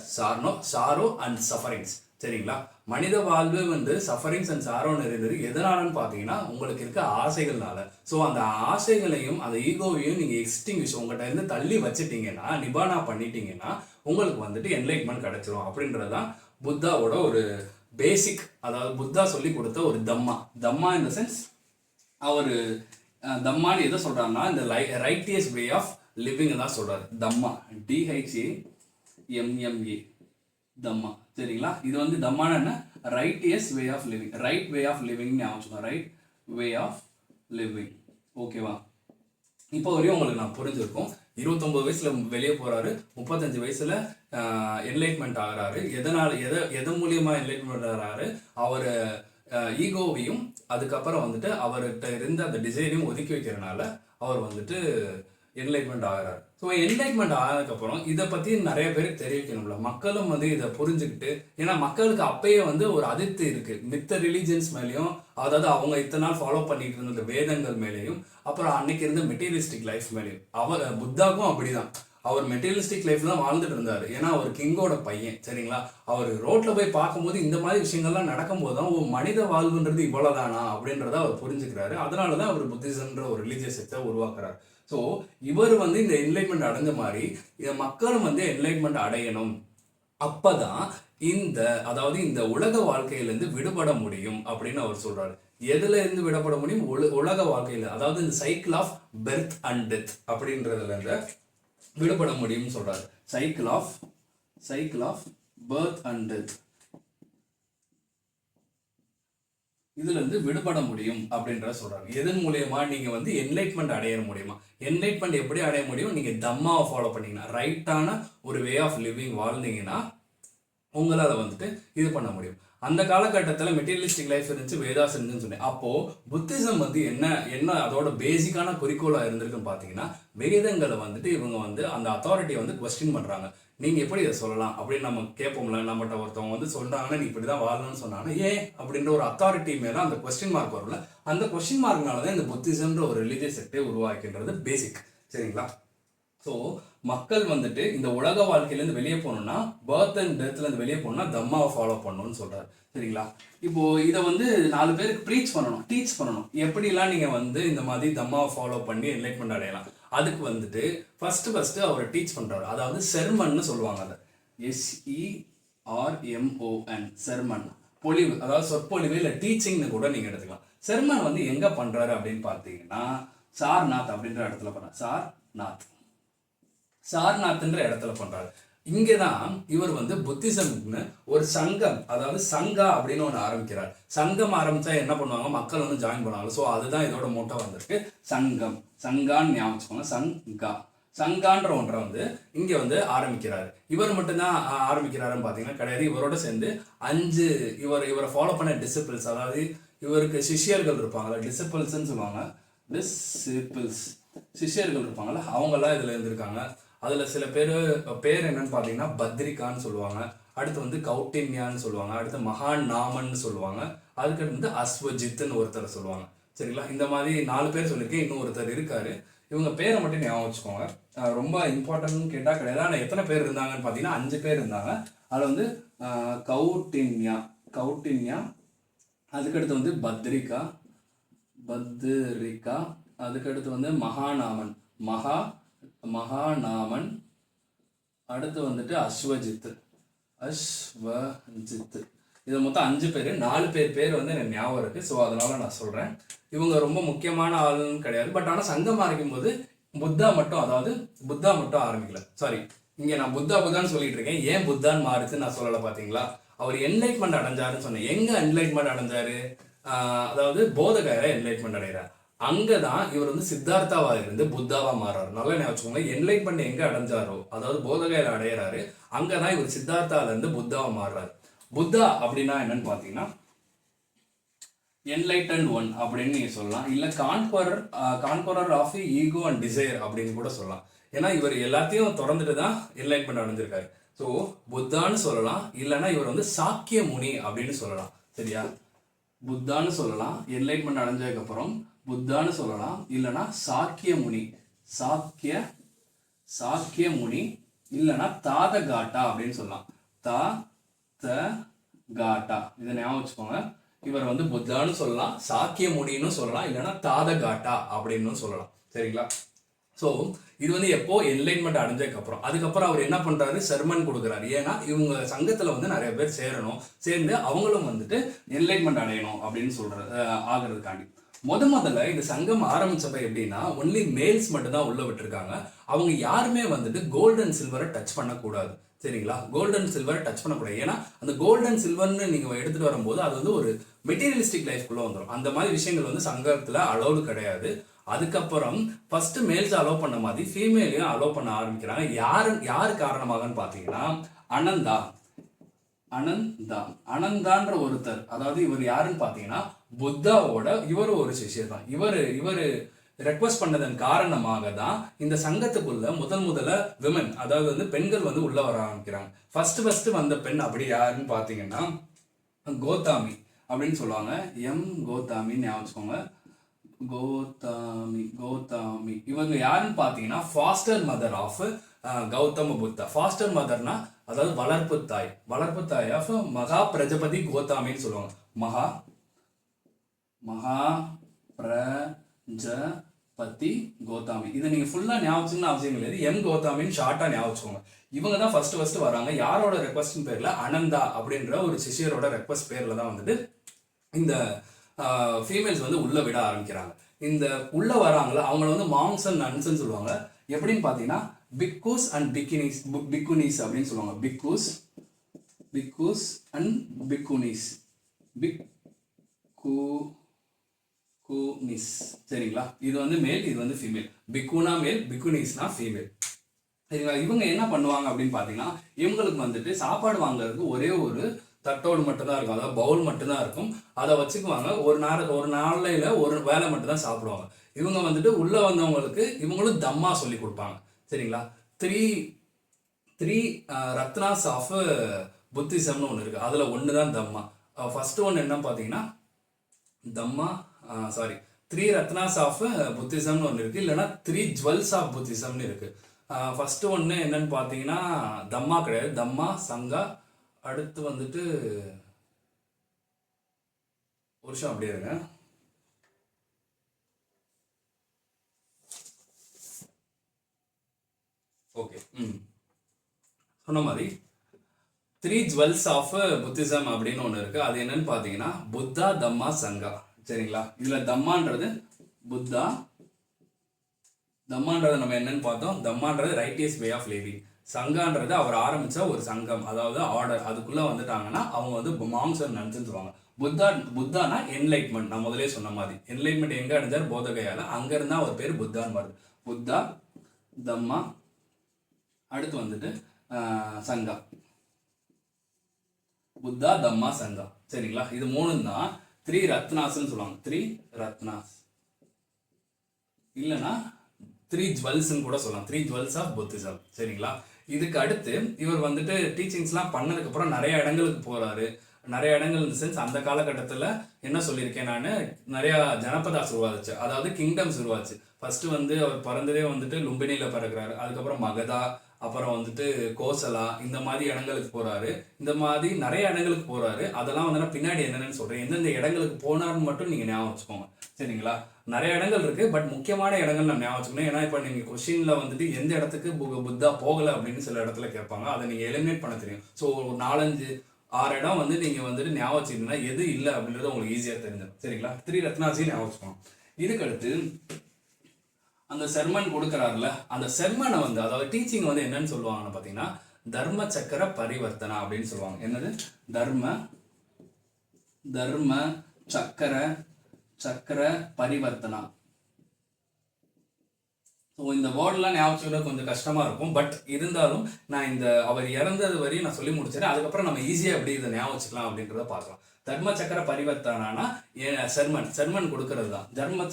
sorrow and sufferings. சரிங்களா? மனித வாழ்வு வந்து சஃபரிங்ஸ் அண்ட் சாரோ நிறைந்தது எதனாலன்னு பார்த்தீங்கன்னா உங்களுக்கு இருக்க ஆசைகள்னால. ஸோ அந்த ஆசைகளையும் அந்த ஈகோவையும் நீங்கள் எக்ஸ்டிங்விஷ் உங்கள்கிட்ட இருந்து தள்ளி வச்சுட்டீங்கன்னா, நிபானா பண்ணிட்டீங்கன்னா உங்களுக்கு வந்துட்டு என்லைட்மெண்ட் கிடைச்சிரும் அப்படின்றதுதான் புத்தாவோட ஒரு பேசிக். அதாவது புத்தா சொல்லி கொடுத்த ஒரு தம்மா இந்த சென்ஸ் அவர் தம்மான்னு எதை சொல்றாருன்னா இந்த ரைட்டியஸ் வே ஆஃப் லிவிங் தான் சொல்றாரு. தம்மா DHAMMA தம்மா. சரிங்களா? இது வந்து தம்மான என்ன? Righteous way of living, right way of living ஞாபகம், ரைட் வே ஆஃப் லிவிங். ஓகேவா? இப்போ வரையும் உங்களுக்கு நான் புரிஞ்சிருக்கும். 29 வயசுல வெளியே போறாரு, 35 வயசுல என்லைட்மெண்ட் ஆகிறாரு. எது மூலியமா என்லைட்மெண்ட் ஆகிறாரு? அவர் ஈகோவையும் அதுக்கப்புறம் வந்துட்டு அவர்கிட்ட இருந்த அந்த டிசைனையும் ஒதுக்கி வைக்கிறதுனால அவர் வந்துட்டு என்லைட்மெண்ட் ஆகிறார். ஸோ என்லைட்மெண்ட் ஆனதுக்கப்புறம் இதை பற்றி நிறைய பேருக்கு தெரிவிக்கணும்ல, மக்களும் வந்து இதை புரிஞ்சுக்கிட்டு, ஏன்னா மக்களுக்கு அப்பயே வந்து ஒரு அதிர்ச்சி இருக்குது மித்த ரிலீஜன்ஸ் மேலேயும், அதாவது அவங்க இத்தனை நாள் ஃபாலோ பண்ணிட்டு இருந்த வேதங்கள் மேலேயும், அப்புறம் அன்னைக்கு இருந்த மெட்டீரியலிஸ்டிக் லைஃப் மேலேயும். புத்தாக்கும் அப்படிதான், அவர் மெட்டீரியலிஸ்டிக் லைஃப் தான் வாழ்ந்துட்டு இருந்தார். ஏன்னா அவர் கிங்கோட பையன். சரிங்களா? அவர் ரோட்ல போய் பார்க்கும்போது இந்த மாதிரி விஷயங்கள்லாம் நடக்கும்போது தான் ஒரு மனித வாழ்வுன்றது இவ்வளவுதானா அப்படின்றத அவர் புரிஞ்சுக்கிறாரு. அதனால தான் அவர் புத்திசம்ன்ற ஒரு ரிலீஜியஸ் செக்டை உருவாக்குறாரு. ஸோ இவர் வந்து இந்த என்லைட்மெண்ட் அடைஞ்ச மாதிரி மக்களும் வந்து என்லைட்மெண்ட் அடையணும். அப்பதான் அதாவது இந்த உலக வாழ்க்கையிலேருந்து விடுபட முடியும் அப்படின்னு அவர் சொல்றாரு. எதுல இருந்து விடுபட முடியும்? உலக வாழ்க்கையில, அதாவது இந்த cycle of birth and death அப்படின்றதுல இருந்து விடுபட முடியும்னு சொல்றாரு. Cycle of birth and death, இதுல இருந்து விடுபட முடியும் அப்படின்ற சொல்றாரு. எதன் மூலியமா? நீங்க வந்து என்லைட்மெண்ட் அடைய முடியுமா? என்லைட்மெண்ட் எப்படி அடைய முடியும்? நீங்க தம்மாவை ஃபாலோ பண்ணீங்கன்னா, ரைட்டான ஒரு வே ஆஃப் லிவிங் வாழ்ந்தீங்கன்னா உங்களால வந்துட்டு இது பண்ண முடியும். அந்த காலகட்டத்தில் மெட்டீரியலிஸ்டிக் லைஃப் இருந்துச்சு, வேதாஸ் இருந்துச்சுன்னு சொன்னேன். அப்போ புத்திசம் வந்து என்ன அதோட பேசிக்கான குறிக்கோளா இருந்திருக்குன்னு பார்த்தீங்கன்னா, வேதங்களை வந்துட்டு இவங்க வந்து அந்த அத்தாரிட்டியை வந்து கொஸ்டின் பண்றாங்க. நீங்க எப்படி இதை சொல்லலாம் அப்படின்னு நம்ம கேட்போம்ல. நம்மகிட்ட ஒருத்தவங்க வந்து சொல்றாங்கன்னா நீ இப்படிதான் வாழணும்னு சொன்னாங்கன்னா ஏன் அப்படின்ற ஒரு அத்தாரிட்டி மேல அந்த கொஸ்டின் மார்க் வரும்ல, அந்த கொஸ்டின் மார்க்னால தான் இந்த புத்திசம்ன்ற ஒரு ரிலீஜியஸ் செக்டே உருவாக்கின்றது பேசிக். சரிங்களா? ஸோ மக்கள் வந்துட்டு இந்த உலக வாழ்க்கையிலேருந்து வெளியே போகணும்னா, பர்த் அண்ட் டெத்லேருந்து வெளியே போகணும்னா தம்மாவை ஃபாலோ பண்ணணும்னு சொல்றாரு. சரிங்களா? இப்போ இதை வந்து 4 பேருக்கு ப்ரீச் பண்ணணும், டீச் பண்ணணும். எப்படிலாம் நீங்கள் வந்து இந்த மாதிரி தம்மாவை ஃபாலோ பண்ணி என்லைட்மெண்ட் அடையலாம். அதுக்கு வந்துட்டு ஃபர்ஸ்ட் அவர் டீச் பண்ணுறாரு. அதாவது செர்மன்னு சொல்லுவாங்க. அதை SERMON, செர்மன், பொழிவு, அதாவது சொற்பொழிவு இல்லை டீச்சிங்னு கூட நீங்கள் எடுத்துக்கலாம். செர்மன் வந்து எங்கே பண்ணுறாரு அப்படின்னு பார்த்தீங்கன்னா, சார்நாத் அப்படின்ற இடத்துல பண்ணுறாரு. சார்நாத்ன்ற இடத்துல பண்றாரு. இங்கதான் இவர் வந்து புத்திசம்னு ஒரு சங்கம், அதாவது சங்கா அப்படின்னு ஒன்று ஆரம்பிக்கிறார். சங்கம் ஆரம்பிச்சா என்ன பண்ணுவாங்க? மக்கள் வந்து ஜாயின் பண்ணுவாங்க. ஸோ அதுதான் இதோட மோட்டோ வந்திருக்கு. சங்கான்னு ஞாபகம், சங்கான்ற ஒன்றை வந்து இங்க வந்து ஆரம்பிக்கிறாரு. இவர் மட்டும்தான் ஆரம்பிக்கிறாருன்னு பார்த்தீங்கன்னா கிடையாது. இவரோட சேர்ந்து 5 இவரை ஃபாலோ பண்ண டிசிபிள்ஸ், அதாவது இவருக்கு சிஷ்யர்கள் இருப்பாங்கல்ல, டிசிபிள்ஸ்ன்னு சொல்லுவாங்க. சிஷ்யர்கள் இருப்பாங்கல்ல, அவங்கெல்லாம் இதுல இருந்திருக்காங்க. அதுல சில பேர் என்னன்னு பார்த்தீங்கன்னா பத்ரிகான்னு சொல்லுவாங்க, அடுத்து வந்து கௌட்டின்யான்னு சொல்லுவாங்க, அடுத்து மகாநாமன்னு சொல்லுவாங்க, அதுக்கடுத்து வந்து அஸ்வஜித்னு ஒருத்தர் சொல்லுவாங்க. சரிங்களா? இந்த மாதிரி 4 பேர் சொல்லியிருக்கேன். இன்னும் ஒருத்தர் இருக்காரு. இவங்க பேரை மட்டும் ஞாபகம் வச்சுக்கோங்க. ரொம்ப இம்பார்ட்டன்ட்னு கேட்டால் கிடையாது. ஆனால் எத்தனை பேர் இருந்தாங்கன்னு பார்த்தீங்கன்னா 5 பேர் இருந்தாங்க. அதில் வந்து கௌட்டின்யா, அதுக்கடுத்து வந்து பத்ரிகா, அதுக்கடுத்து வந்து மகாநாமன், அடுத்து வந்துட்டு அஸ்வஜித். இது மொத்தம் 5 பேர். 4 பேர் வந்து எனக்கு ஞாபகம் இருக்கு. ஸோ அதனால நான் சொல்றேன். இவங்க ரொம்ப முக்கியமான ஆளுன்னு கிடையாது. பட் ஆனால் சங்கம் ஆரம்பிக்கும் போது புத்தா மட்டும் ஆரம்பிக்கல. சாரி, இங்க நான் புத்தான்னு சொல்லிட்டு இருக்கேன். ஏன் புத்தான்னு மாறுச்சுன்னு நான் சொல்லலை. பார்த்தீங்களா? அவர் என்லைட்மெண்ட் அடைஞ்சாருன்னு சொன்னேன். எங்க என்லைட்மெண்ட் அடைஞ்சாரு? அதாவது போதகரை என்லைட்மெண்ட் அடைகிறார். அங்கதான் இவர் வந்து சித்தார்த்தாவா இருந்து புத்தாவா மாறாரு. நல்லா ஞாபகம், என்லைட்மெண்ட் எங்க அடைஞ்சாரோ, அதாவது போதகையில அடையிறாரு, அங்கதான் இவர் சித்தார்த்தால இருந்து புத்தாவா மாறுறாரு. புத்தா அப்படின்னா என்னன்னு பாத்தீங்கன்னா என்லைட்டன் ஒன் அப்படின்னு நீங்க சொல்லலாம். இல்ல conqueror of ego and desire அப்படின்னு கூட சொல்லலாம். ஏன்னா இவர் எல்லாத்தையும் திறந்துட்டு தான் என்லைட்மெண்ட் அடைஞ்சிருக்காரு. ஸோ புத்தான்னு சொல்லலாம், இல்லைன்னா இவர் வந்து சாக்கிய முனி அப்படின்னு சொல்லலாம். சரியா? புத்தான்னு சொல்லலாம், என்லைட்மெண்ட் அடைஞ்சதுக்கு அப்புறம் புத்தான்னு சொல்லலாம், இல்லைன்னா சாக்கிய முனி, இல்லைன்னா தாதகாட்டா அப்படின்னு சொல்லலாம். காட்டா. இதை ஞாபகம் வச்சுக்கோங்க. இவர் வந்து புத்தான்னு சொல்லலாம், சாக்கிய முடின்னு சொல்லலாம், இல்லைன்னா தாத காட்டா அப்படின்னு சொல்லலாம். சரிங்களா? ஸோ இது வந்து எப்போ என்லைன்மெண்ட் அடைஞ்சதுக்கு அப்புறம், அதுக்கப்புறம் அவர் என்ன பண்றாரு, செர்மன் கொடுக்குறாரு. ஏன்னா இவங்க சங்கத்துல வந்து நிறைய பேர் சேரணும், சேர்ந்து அவங்களும் வந்துட்டு என்லைன்மெண்ட் அடையணும் அப்படின்னு ஆகிறதுக்காண்டி முதல்ல இந்த சங்கம் ஆரம்பிச்சப்ப எப்படின்னா ஒன்லி மேல்ஸ் மட்டும் தான் உள்ள விட்டுருக்காங்க. அவங்க யாருமே வந்துட்டு கோல்டு அண்ட் சில்வரை டச் பண்ணக்கூடாது. சரிங்களா? கோல்டு அண்ட் சில்வரை டச் பண்ணக்கூடாது. ஏன்னா அந்த கோல்டு அண்ட் சில்வர்னு நீங்க எடுத்துட்டு வரும்போது அது வந்து ஒரு மெட்டீரியலிஸ்டிக் லைஃப்குள்ள வந்துடும். அந்த மாதிரி விஷயங்கள் வந்து சங்கத்துல அலோடு கிடையாது. அதுக்கப்புறம் ஃபர்ஸ்ட் மேல்ஸ் அலோவ் பண்ண மாதிரி ஃபீமேலையும் அலோவ் பண்ண ஆரம்பிக்கிறாங்க. யாரு காரணமாகன்னு பார்த்தீங்கன்னா அனந்தான்ற ஒருத்தர், அதாவது இவர் யாருன்னு பார்த்தீங்கன்னா புத்தாவோட இவர் ஒரு சிஷ்யர் தான். இவர் ரெக்வஸ்ட் பண்ணதன் காரணமாக தான் இந்த சங்கத்துக்குள்ள முதல்ல விமன், அதாவது வந்து பெண்கள் வந்து உள்ள வர ஆரம்பிக்கிறாங்க. ஃபர்ஸ்ட் வந்த பெண் அப்படி யாருன்னு பார்த்தீங்கன்னா கோதாமி அப்படின்னு சொல்லுவாங்க. கோதாமின்னு ஞாபகம். கோதாமி இவங்க யாருன்னு பார்த்தீங்கன்னா foster mother of Gautama Buddha. Foster மதர்னா அதாவது வளர்ப்பு தாய் ஆஃப் மகா பிரஜபதி கோதாமின்னு சொல்லுவாங்க. மகா பிரஜபதி கோதாமி. இதை நீங்க ஃபுல்லா ஞாபகம் அவசியம் கிடையாது. கோதாமின்னு ஷார்ட்டா ஞாபகம். இவங்க தான் ஃபர்ஸ்ட் வராங்க. யாரோட ரெக்வஸ்ட் பேர்ல, அனந்தா அப்படின்ற ஒரு சிஷியரோட ரெக்வஸ்ட் பேர்ல தான் வந்துட்டு இந்த ஃபீமேல்ஸ் வந்து உள்ள விட ஆரம்பிக்கிறாங்க. இந்த உள்ள வராங்களா அவங்கள வந்து மாங்ஸ் அண்ட் நன்ஸ்ன்னு சொல்லுவாங்க. எப்படின்னு பார்த்தீங்கன்னா பிக்கூஸ் அண்ட் பிக்குனிஸ் அப்படின்னு சொல்லுவாங்க. பிக்கூஸ் அண்ட் பிக்குனிஸ். சரிங்களா? இது வந்து மேல், இது வந்து ஃபீமேல். பிக்குனா மேல், பிக்குனிஸ்னா ஃபீமேல். சரிங்களா? இவங்க என்ன பண்ணுவாங்க அப்படின்னு பார்த்தீங்கன்னா இவங்களுக்கு வந்துட்டு சாப்பாடு வாங்குறதுக்கு ஒரே ஒரு தட்டோடு மட்டும்தான் இருக்கும், அதாவது பவுல் மட்டும்தான் இருக்கும். அதை வச்சுக்குவாங்க. ஒரு நாளையில ஒரு வேலை மட்டும் தான் சாப்பிடுவாங்க. இவங்க வந்துட்டு உள்ள வந்தவங்களுக்கு இவங்களும் தம்மா சொல்லி கொடுப்பாங்க. சரிங்களா? த்ரீ ரத்னாஸ் ஆஃப் புத்திசம்னு ஒன்று இருக்கு. அதுல ஒண்ணுதான் தம்மா. ஃபர்ஸ்ட் ஒன் என்ன பார்த்தீங்கன்னா த்ரீ ரத்னாஸ் ஆஃப் புத்திசம்னு ஒன்று இருக்கு, இல்லைன்னா 3 ஜுவல்ஸ் ஆஃப் புத்திசம்னு இருக்கு. ஃபர்ஸ்ட் ஒன்று என்னன்னு பார்த்தீங்கன்னா தம்மா கிடையாது, தம்மா சங்கா. அடுத்து வந்துட்டு ஒரு விஷயம் அப்படியே இருங்க. ஓகே. சொன்ன மாதிரி 3 ஜுவல்ஸ் ஆஃப் புத்திசம் அப்படின்னு ஒன்று இருக்கு. அது என்னன்னு பார்த்தீங்கன்னா புத்தா, தம்மா, சங்கா. சரிங்களா? இதுல தம்மான்றது புத்தா, தம்மான்றது நம்ம என்னன்னு பார்த்தோம். தம்மான்றது ரைட்டியஸ் வே ஆஃப் லிவிங். சங்கான்றது அவர் ஆரம்பிச்ச ஒரு சங்கம், அதாவது ஆர்டர். அதுக்குள்ள வந்துட்டாங்கன்னா அவங்க வந்து மாங்ஸ் அண்ட் நன்ஸ்ன்னு சொல்லுவாங்க. புத்தானா என்லைட்மெண்ட். நான் முதலே சொன்ன மாதிரி என்லைட்மெண்ட் எங்க அடைஞ்சார், போதகையால. அங்க இருந்தா அவர் பேர் புத்தான்னு வருது. புத்தா, தம்மா, அடுத்து வந்துட்டு சங்கா. புத்தா, தம்மா, சங்கா. சரிங்களா? இது 3 தான் 3 ரத்னாஸ்ன்னு சொல்லுவாங்க. 3 ரத்னாஸ் இல்லைன்னா 3 ஜுவல்ஸ்ன்னு கூட சொல்லலாம். 3 ஜுவல்ஸ் ஆஃப் புத்திசம். சரிங்களா? இதுக்கு அடுத்து இவர் வந்துட்டு டீச்சிங்ஸ்லாம் பண்ணதுக்கு அப்புறம் நிறைய இடங்களுக்கு போறாரு. நிறைய இடங்கள் இந்த சென்ஸ் அந்த காலகட்டத்தில் என்ன சொல்லியிருக்கேன் நான், நிறைய ஜனபதாஸ் உருவாச்சு, அதாவது கிங்டம்ஸ் உருவாச்சு. ஃபர்ஸ்ட் வந்து அவர் பிறந்ததே வந்துட்டு லும்பினியில பிறகுறாரு. அதுக்கப்புறம் மகதா, அப்புறம் வந்துட்டு கோசலா, இந்த மாதிரி இடங்களுக்கு போறாரு. இந்த மாதிரி நிறைய இடங்களுக்கு போறாரு. அதெல்லாம் வந்து நான் பின்னாடி என்னன்னு சொல்றேன். எந்தெந்த இடங்களுக்கு போனார்னு மட்டும் நீங்க ஞாபகம் வச்சுக்கோங்க. சரிங்களா? நிறைய இடங்கள் இருக்கு, பட் முக்கியமான இடங்கள் நான் ஞாபகம் வச்சுக்கணும். ஏன்னா இப்போ நீங்க கொஸ்டின்ல வந்துட்டு எந்த இடத்துக்கு புத்தா போகல அப்படின்னு சில இடத்துல கேட்பாங்க. அதை நீங்க எலிமினேட் பண்ண தெரியும். ஸோ ஒரு 4-5-6 இடம் வந்து நீங்க வந்துட்டு ஞாபகம் வச்சுக்கிட்டீங்கன்னா எது இல்லை அப்படின்றது உங்களுக்கு ஈஸியா தெரிஞ்சிடும். சரிங்களா? 3 ரத்னாஸையும் ஞாபகம் வச்சுக்கணும். இதுக்கடுத்து அந்த செர்மன் கொடுக்குறாருல, அந்த செர்மனை வந்து அதாவது டீச்சிங் வந்து என்னன்னு சொல்லுவாங்கன்னு பார்த்தீங்கன்னா தர்ம சக்கர பரிவர்த்தனா அப்படின்னு சொல்லுவாங்க. என்னது? தர்ம சக்கர பரிவர்த்தனா. ஸோ இந்த வேர்டெலாம் ஞாபகம் கொஞ்சம் கஷ்டமா இருக்கும். பட் இருந்தாலும் நான் இந்த அவர் இறந்தது வரையும் நான் சொல்லி முடிச்சிடறேன். அதுக்கப்புறம் நம்ம ஈஸியாக எப்படி இதை ஞாபகம் வச்சுக்கலாம் அப்படின்றத பார்க்கலாம். தர்ம சக்கர பரிவர்த்தனானா செர்மன் கொடுக்கறது தான். தர்ம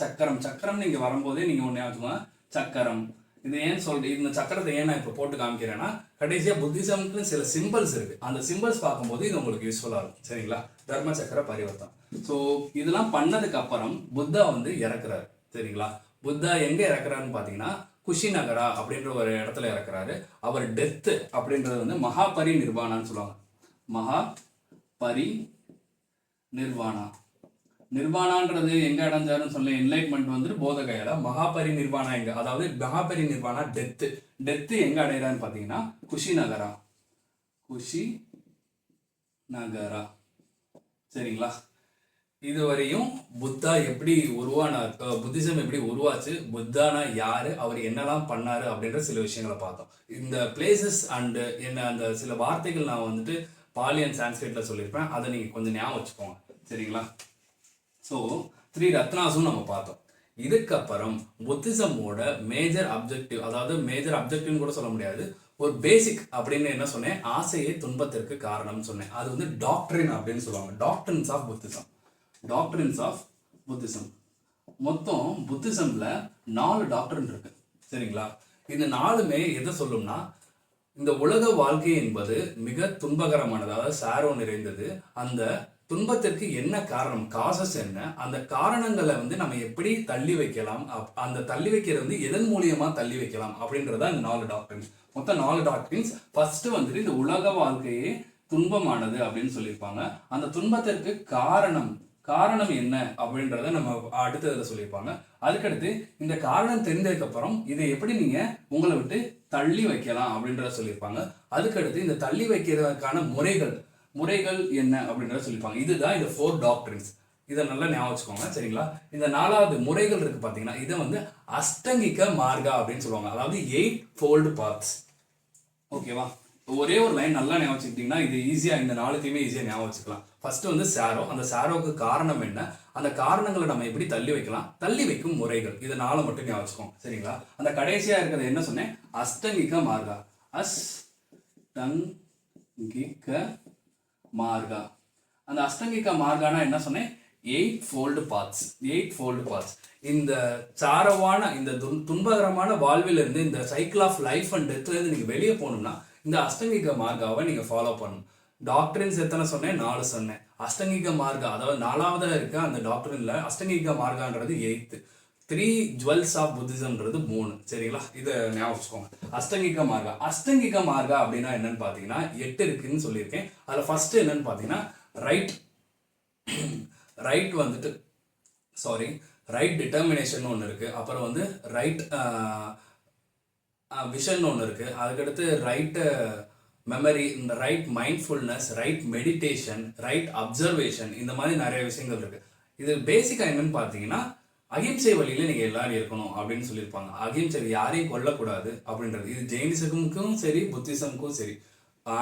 சக்கரம் நீங்க வரும்போதே நீங்க ஒன்று ஞாபகம் சக்கரம். இது ஏன் சொல்றேன், இந்த சக்கரத்தை ஏன் நான் இப்போ போட்டு காமிக்கிறேன்னா கடைசியாக புத்திசம்க்கு சில சிம்பிள்ஸ் இருக்கு. அந்த சிம்பிள்ஸ் பார்க்கும்போது இது உங்களுக்கு யூஸ்ஃபுல்லாக இருக்கும். சரிங்களா? தர்ம சக்கர பரிவர்த்தனம். ஸோ இதெல்லாம் பண்ணதுக்கு அப்புறம் புத்தா வந்து இறக்குறாரு. சரிங்களா? புத்தா எங்க இறக்குறாருன்னு பார்த்தீங்கன்னா குஷிநகரா அப்படின்ற ஒரு இடத்துல இறக்குறாரு. அவர் டெத்து அப்படின்றது வந்து மகாபரி நிர்வாணான்னு சொல்லுவாங்க. பரி நிர்வாணா. நிர்வாணான்றது எங்க அடைஞ்சாருன்னு சொல்ல என்லைட்மெண்ட் வந்துட்டு போதகயால. மகாபரி நிர்வாணா எங்க, அதாவது மகாபரி நிர்வாணா டெத்து எங்க அடைகிறான்னு பாத்தீங்கன்னா குஷிநகரா. குஷிநகரா. சரிங்களா? இதுவரையும் புத்தா எப்படி உருவானார், புத்திசம் எப்படி உருவாச்சு, புத்தானா யாரு, அவர் என்னெல்லாம் பண்ணாரு அப்படின்ற சில விஷயங்களை பார்த்தோம். இந்த பிளேசஸ் அண்ட் என்ன அந்த சில வார்த்தைகள் நான் வந்துட்டு பாலி அண்ட் சான்ஸ்கிரிட்ல சொல்லியிருப்பேன், அதை நீங்க கொஞ்சம் ஞாபகம் வச்சுக்கோங்க. சரிங்களா? ஸோ 3 ரத்னாஸும் நம்ம பார்த்தோம். இதுக்கப்புறம் புத்திசமோட மேஜர் அப்ஜெக்டிவ், அதாவது மேஜர் அப்ஜெக்டிவ்னு கூட சொல்ல முடியாது, ஒரு பேசிக் அப்படின்னு என்ன சொன்னேன், ஆசையே துன்பத்திற்கு காரணம்னு சொன்னேன். அது வந்து டாக்டரின் அப்படின்னு சொல்லுவாங்க. Doctrines of Buddhism. Doctrines of Buddhism. மொத்தம் புத்திசம்ல 4 டாக்டரின் இருக்கு. சரிங்களா? இந்த 4மே எதை சொல்லும்னா, இந்த உலக வாழ்க்கை என்பது மிக துன்பகரமானது, அதாவது சாரோ நிறைந்தது. அந்த துன்பத்திற்கு என்ன காரணம், காசஸ் என்ன, அந்த காரணங்களை வந்து நம்ம எப்படி தள்ளி வைக்கலாம், அந்த தள்ளி வைக்கிறது வந்து எதன் மூலியமா தள்ளி வைக்கலாம் அப்படின்றத இந்த 4 டாக்டரின்ஸ். மொத்தம் 4 டாக்டரின்ஸ். ஃபர்ஸ்ட் வந்துட்டு இந்த உலக வாழ்க்கையே துன்பமானது அப்படின்னு சொல்லியிருப்பாங்க. அந்த துன்பத்திற்கு காரணம் என்ன அப்படின்றத நம்ம அடுத்ததுல சொல்லியிருப்பாங்க. அதுக்கடுத்து இந்த காரணம் தெரிந்ததுக்கு அப்புறம் இதை எப்படி நீங்க உங்களை விட்டு தள்ளி வைக்கலாம் அப்படின்றத சொல்லியிருப்பாங்க. அதுக்கடுத்து இந்த தள்ளி வைக்கிறதுக்கான முறைகள் என்ன அப்படின்றத சொல்லியிருப்பாங்க. இதுதான் இந்த 4 டாக்டரின்ஸ். இதை நல்லா ஞாபகம் வச்சுக்கோங்க. சரிங்களா? இந்த 4வது முறைகள் இருக்கு பாத்தீங்கன்னா, இதை வந்து அஷ்டங்கிக மார்கா அப்படின்னு சொல்லுவாங்க, அதாவது 8 fold paths. ஓகேவா? ஒரே ஒரு லைன் நல்லா ஞாபகம் வச்சுக்கிட்டீங்கன்னா இது ஈஸியா, இந்த 4த்தையுமே ஈஸியா ஞாபகம் வச்சுக்கலாம். ஃபர்ஸ்ட் வந்து சாரோ, அந்த சாரோவுக்கு காரணம் என்ன, அந்த காரணங்களை நம்ம எப்படி தள்ளி வைக்கலாம், தள்ளி வைக்கும் முறைகள், இது 4 மட்டும் ஞாபகம் வச்சுக்கோங்க. சரிங்களா? அந்த கடைசியா இருக்கிறது என்ன சொன்னேன், அஷ்டங்கிக மார்கா. அஷ்டங்கிக மார்கா. அந்த அஷ்டங்கிக மார்கானா என்ன சொன்னேன், 8 fold paths. 8 fold paths. இந்த சாரவான இந்த துன்பகரமான வாழ்வில் இருந்து, இந்த சைக்கிள் ஆஃப் லைஃப் அண்ட் டெத்ல இருந்து நீங்க வெளியே போகணும்னா இந்த அஷ்டங்கிக மார்காவை நீங்க ஃபாலோ பண்ணணும். டாக்டரின்ஸ் எத்தனை சொன்னேன், 4 சொன்னேன். அஷ்டங்கிக மார்கா, அதாவது 4வதா இருக்க அந்த டாக்டரின்ல அஷ்டங்கிக மார்கான்றது 8th. 3 jewels of புத்திசம்ன்றது 3. சரிங்களா? இதை ஞாபகம் வச்சுக்கோங்க. அஷ்டங்கிக மார்கா அப்படின்னா என்னன்னு பாத்தீங்கன்னா 8 இருக்குன்னு சொல்லியிருக்கேன். அதுல ஃபர்ஸ்ட் என்னன்னு பாத்தீங்கன்னா ரைட் வந்துட்டு ரைட் டிட்டர்மினேஷன் ஒன்று இருக்கு. அப்புறம் வந்து ரைட் விஷன் ஒன்று இருக்கு. அதுக்கடுத்து ரைட் மெமரி, இந்த right mindfulness, right meditation, right observation, இந்த மாதிரி நிறைய விஷயங்கள் இருக்கு. இது பேசிக்கா என்னன்னு பாத்தீங்கன்னா அகிம்சை வழியில நீங்க எல்லாரும் இருக்கணும் அப்படின்னு சொல்லியிருப்பாங்க. அகிம்சை, யாரையும் கொல்லக்கூடாது அப்படின்றது. இது ஜெயினிசமுக்கும் சரி புத்திசமுக்கும் சரி.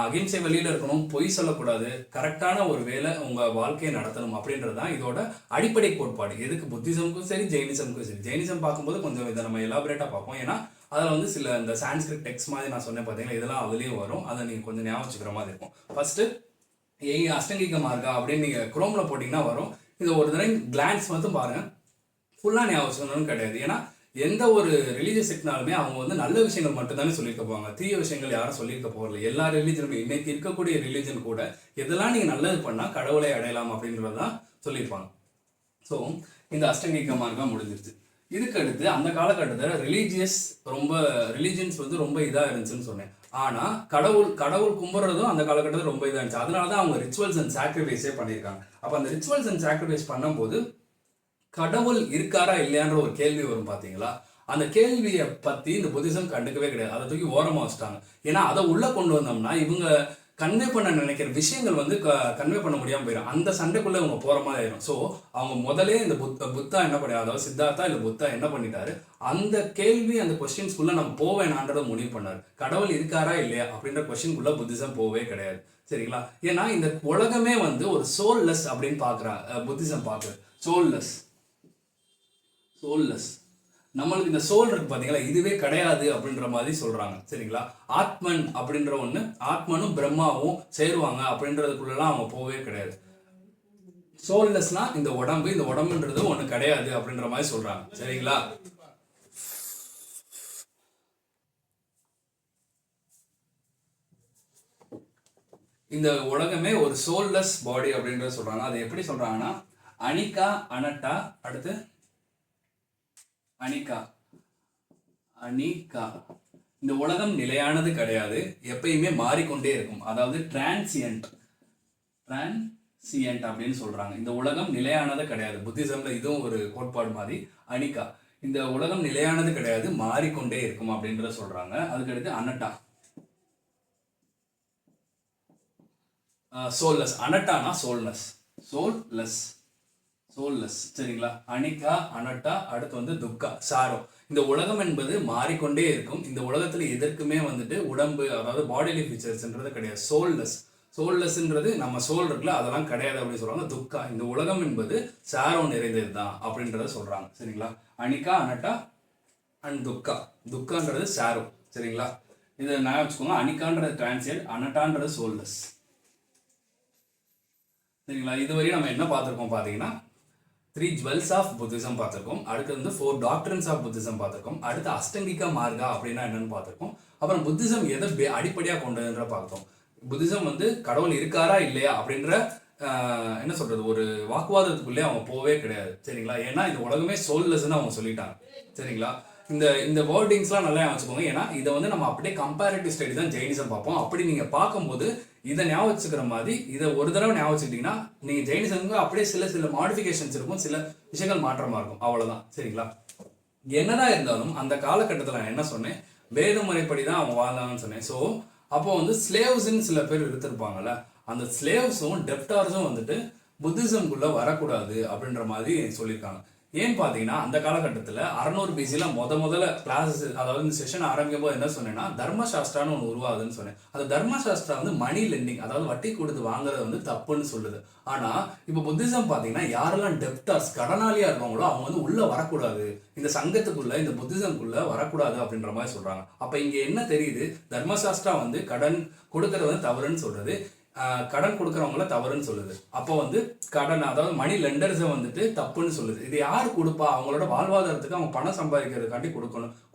அகிம்சை வழியில இருக்கணும், பொய் சொல்லக்கூடாது, கரெக்டான ஒரு வேலை உங்க வாழ்க்கையை நடத்தணும் அப்படின்றது தான் இதோட அடிப்படை கோட்பாடு. எதுக்கு புத்திசமுக்கும் சரி ஜெயினிசமுக்கும் சரி. ஜெயினிசம் பார்க்கும்போது கொஞ்சம் இதை நம்ம எலாபரேட்டா பார்ப்போம். ஏன்னா அதில் வந்து சில இந்த சான்ஸ்கிரிட் டெக்ஸ்ட் மாதிரி நான் சொன்னேன் பார்த்தீங்கன்னா, இதெல்லாம் அதுலேயும் வரும். அதை நீங்கள் கொஞ்சம் ஞாபகம் வச்சுக்கிற மாதிரி இருக்கும். ஃபர்ஸ்ட் அஷ்டங்கிக மார்கா அப்படின்னு நீங்கள் குரோமில் போட்டிங்கன்னா வரும். இதை ஒரு தடவை கிளான்ஸ் மட்டும் பாருங்க, ஃபுல்லாக ஞாபகம் வச்சுக்கணும்னு கிடையாது. ஏன்னா எந்த ஒரு ரிலீஜியஸ் செக்ட்னாலுமே அவங்க வந்து நல்ல விஷயங்கள் மட்டும் தானே சொல்லியிருக்க போவாங்க, தீய விஷயங்கள் யாரும் சொல்லியிருக்க போகல. எல்லா ரிலீஜனுமே, இன்னைக்கு இருக்கக்கூடிய ரிலீஜன் கூட எதெல்லாம் நீங்கள் நல்லது பண்ணால் கடவுளை அடையலாம் அப்படின்றதான் சொல்லியிருப்பாங்க. ஸோ இந்த அஷ்டங்கிக மார்கா முடிஞ்சிருச்சு. இதுக்கு அடுத்து அந்த காலகட்டத்தில் ரிலீஜியன்ஸ் வந்து ரொம்ப இதாக இருந்துச்சுன்னு சொன்னேன். ஆனால் கடவுள் கும்பிட்றதும் அந்த காலகட்டத்தில் ரொம்ப இதாக இருந்துச்சு. அதனால தான் அவங்க ரிச்சுவல்ஸ் அண்ட் சாக்ரிஃபைஸே பண்ணியிருக்காங்க. அப்போ அந்த ரிச்சுவல்ஸ் அண்ட் சாக்ரிஃபைஸ் பண்ணும்போது கடவுள் இருக்காரா இல்லையான்ற ஒரு கேள்வி வரும் பார்த்தீங்களா? அந்த கேள்வியை பற்றி இந்த புத்திசம் கண்டுக்கவே கிடையாது. அதை தூக்கி ஓரமாக வச்சுட்டாங்க. ஏன்னா அதை உள்ள கொண்டு வந்தோம்னா இவங்க கன்வே பண்ண நினைக்கிற விஷயங்கள் வந்து கன்வே பண்ண முடியாமல் போயிடும். அந்த சண்டைக்குள்ள இவங்க போற மாதிரி ஆயிடும். ஸோ அவங்க முதலே இந்த புத்தா என்ன பண்ண, அதாவது சித்தார்த்தா இல்லை புத்தா என்ன பண்ணிட்டாரு, அந்த கேள்வி அந்த கொஸ்டின்ஸ்குள்ள நம்ம போவேணான்றதை முடிவு பண்ணாரு. கடவுள் இருக்காரா இல்லையா அப்படின்ற கொஸ்டின்குள்ள புத்திசம் போவே கிடையாது. சரிங்களா? ஏன்னா இந்த உலகமே வந்து ஒரு சோல்லெஸ் அப்படின்னு பாக்குறா புத்திசம் பாக்குறது. சோல்லெஸ் நம்மளுக்கு இந்த சோல் இருக்கு பாத்தீங்களா, இதுவே கிடையாது அப்படின்ற மாதிரி சொல்றாங்க. சரிங்களா? ஆத்மன் அப்படின்ற ஒண்ணு, ஆத்மனும் பிரம்மாவும் சேருவாங்க அப்படின்றதுக்குள்ளலாம் அவங்க போவே கிடையாது. சோல்லெஸ்னா இந்த உடம்புன்றது ஒண்ணு கிடையாது அப்படின்ற மாதிரி சொல்றாங்க. சரிங்களா? இந்த உலகமே ஒரு சோல்லெஸ் பாடி அப்படின்றத சொல்றாங்க. அதை எப்படி சொல்றாங்கன்னா அனிகா அனட்டா, அடுத்து அனிகா. இந்த உலகம் நிலையானது கிடையாது, எப்பயுமே மாறிக்கொண்டே இருக்கும். அதாவது டிரான்சியன்ட். டிரான்சியன்ட் அப்படின்னு சொல்றாங்க. இந்த உலகம் நிலையானது கிடையாது. புத்திசம்ல இதுவும் ஒரு கோட்பாடு மாதிரி. அனிகா, இந்த உலகம் நிலையானது கிடையாது, மாறிக்கொண்டே இருக்கும் அப்படின்றத சொல்றாங்க. அதுக்கடுத்து அனட்டா, சோல்லெஸ். அனட்டானா சோல்னஸ், சோல்லெஸ், சோல்லெஸ். சரிங்களா? அனிகா, அனட்டா. அடுத்து வந்து துக்கா, சாரோ. இந்த உலகம் என்பது மாறிக்கொண்டே இருக்கும். இந்த உலகத்துல எதற்குமே வந்துட்டு உடம்பு, அதாவது பாடிலி ஃபீச்சர்ஸ்ன்றது கிடையாது. சோல்லெஸ், சோல்லெஸ்ன்றது நம்ம சோல் இருக்குல்ல, அதெல்லாம் கிடையாது அப்படின்னு சொல்றாங்க. துக்கா, இந்த உலகம் என்பது சாரோ நிறைந்தது தான் அப்படின்றத சொல்றாங்க. சரிங்களா? Anika, அனட்டா and Dukka. துக்கான்றது சாரோ. சரிங்களா? இதை நான் வச்சுக்கோங்க. அனிகான்றது டிரான்சியன்ட், அனட்டான்றது சோல்லெஸ். சரிங்களா? இதுவரையும் நம்ம என்ன பார்த்துருக்கோம் பார்த்தீங்கன்னா 3 ஜுவல்ஸ் ஆஃப் புத்திசம் பார்த்துருக்கோம். அடுத்து வந்து 4 டாக்டர்ஸ் ஆஃப் புத்திசம் பார்த்துருக்கோம். அடுத்து அஷ்டங்கிகா மார்கா அப்படின்னா என்னன்னு பார்த்துருக்கோம். அப்புறம் புத்திசம் எதை அடிப்படையாக கொண்டதுன்ற பார்த்தோம். புத்திசம் வந்து கடவுள் இருக்காரா இல்லையா அப்படின்ற என்ன சொல்றது, ஒரு வாக்குவாதத்துக்குள்ளே அவங்க போவே கிடையாது. சரிங்களா? ஏன்னா இந்த உலகமே சோல்லெஸ்ன்னு அவங்க சொல்லிட்டாங்க. சரிங்களா? இந்த இந்த வேர்டிங்ஸ்லாம் நல்லா வச்சுக்கோங்க. ஏன்னா இதை வந்து நம்ம அப்படியே கம்பேரிட்டிவ் ஸ்டடி தான் ஜெயினிசம் பார்ப்போம். அப்படி நீங்க பார்க்கும்போது இதை ஞாபகம் வச்சுக்கிற மாதிரி இதை ஒரு தடவை ஞாபகம் வச்சுக்கிட்டீங்கன்னா நீங்க ஜெயினிசம்க்கு அப்படியே சில மாடிஃபிகேஷன்ஸ் இருக்கும், சில விஷயங்கள் மாற்றமா இருக்கும். அவ்வளவுதான். சரிங்களா? என்னதான் இருந்தாலும் அந்த காலகட்டத்தில் நான் என்ன சொன்னேன், வேத முறைப்படி தான் அவங்க வாழ்ந்தாங்கன்னு சொன்னேன். ஸோ அப்போ வந்து ஸ்லேவ்ஸ்ன்னு சில பேர் இருந்திருப்பாங்கல்ல, அந்த ஸ்லேவ்ஸும் டெப்டார்ஸும் வந்துட்டு புத்திசம்குள்ள வரக்கூடாது அப்படின்ற மாதிரி சொல்லியிருக்காங்க. ஏன்னு பார்த்தீங்கன்னா அந்த காலகட்டத்தில் 600 பிசியில் முதல்ல கிளாஸஸ், அதாவது இந்த செஷன் ஆரம்பிக்கும் போது என்ன சொன்னேன்னா தர்மசாஸ்திரான்னு ஒன்று உருவாகுதுன்னு சொன்னேன். அந்த தர்மசாஸ்திரா வந்து மணி லெண்டிங், அதாவது வட்டி கொடுத்து வாங்குறது வந்து தப்புன்னு சொல்லுது. ஆனால் இப்போ புத்திசம் பார்த்தீங்கன்னா யாரெல்லாம் டெப்டார்ஸ், கடனாளியா இருக்காங்களோ அவங்க வந்து உள்ள வரக்கூடாது, இந்த சங்கத்துக்குள்ள இந்த புத்திசம்குள்ள வரக்கூடாது அப்படின்ற மாதிரி சொல்றாங்க. அப்ப இங்க என்ன தெரியுது, தர்மசாஸ்திரா வந்து கடன் கொடுக்கறது வந்து தவறுன்னு சொல்றது, கடன் கொடுக்குறவங்கள தவறுன்னு சொல்லுது. அப்போ வந்து கடன், அதாவது மணி லெண்டர்ஸை வந்துட்டு தப்புன்னு சொல்லுது. இது யார் கொடுப்பா, அவங்களோட வாழ்வாதாரத்துக்கு அவங்க பணம் சம்பாதிக்கிறதுக்காண்டி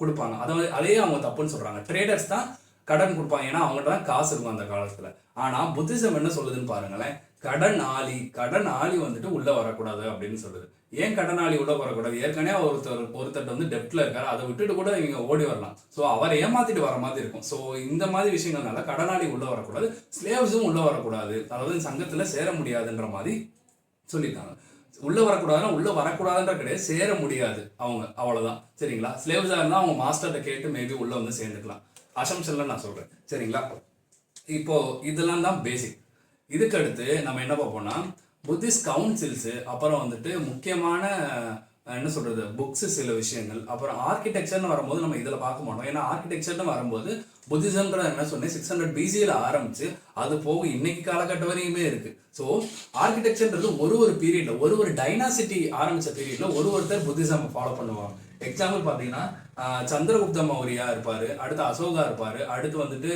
கொடுப்பாங்க, அதாவது அதையே அவங்க தப்புன்னு சொல்றாங்க. ட்ரேடர்ஸ் தான் கடன் கொடுப்பாங்க, ஏன்னா அவங்கள்ட்ட தான் காசு இருக்கும் அந்த காலத்துல. ஆனா புத்திசம் என்ன சொல்லுதுன்னு பாருங்களேன், கடன் ஆளி வந்துட்டு உள்ள வரக்கூடாது அப்படின்னு சொல்லுது. ஏன் கடனாளி உள்ள வரக்கூடாது, ஏற்கனவே ஒருத்தர் வந்து டெப்ட்ல இருக்காரு, அதை விட்டுட்டு கூட இவங்க ஓடி வரலாம். ஸோ அவரை ஏமாத்திட்டு வர மாதிரி இருக்கும். ஸோ இந்த மாதிரி விஷயங்கள்னால கடனாளி உள்ள வரக்கூடாது, ஸ்லேவ்ஸும் உள்ள வரக்கூடாது, அதாவது சங்கத்துல சேர முடியாதுன்ற மாதிரி சொல்லியிருக்காங்க. உள்ள வரக்கூடாதுன்ற கிடையாது, சேர முடியாது அவங்க, அவ்வளவுதான். சரிங்களா? ஸ்லேவ்ஸா இருந்தா அவங்க மாஸ்டர்கிட்ட கேட்டு மேபி உள்ள வந்து சேர்ந்துக்கலாம். அசம்ஷன்ல நான் சொல்றேன். சரிங்களா? இப்போ இதெல்லாம் தான் பேசிக். இதுக்கு அடுத்து நம்ம என்ன பார்ப்போம்னா புத்திஸ்ட் கவுன்சில்ஸ், அப்புறம் வந்துட்டு முக்கியமான என்ன சொல்றது புக்ஸ், சில விஷயங்கள், அப்புறம் ஆர்கிடெக்சர்னு வரும்போது நம்ம இதில் பார்க்க மாட்டோம். ஏன்னா ஆர்கிடெக்சர்னு வரும்போது புத்திசம்ன்ற என்ன சொன்னேன் 600 பிசியில் ஆரம்பிச்சு அது போக இன்னைக்கு காலகட்டம் வரையுமே இருக்கு. ஸோ ஆர்கிடெக்சர்ன்றது ஒரு பீரியட்ல ஒரு டைனாசிட்டி ஆரம்பிச்ச பீரியட்ல ஒருத்தர் புத்திசம் ஃபாலோ பண்ணுவாங்க. எக்ஸாம்பிள் பார்த்தீங்கன்னா சந்திரகுப்த மௌரியா இருப்பாரு, அடுத்து அசோகா இருப்பாரு, அடுத்து வந்துட்டு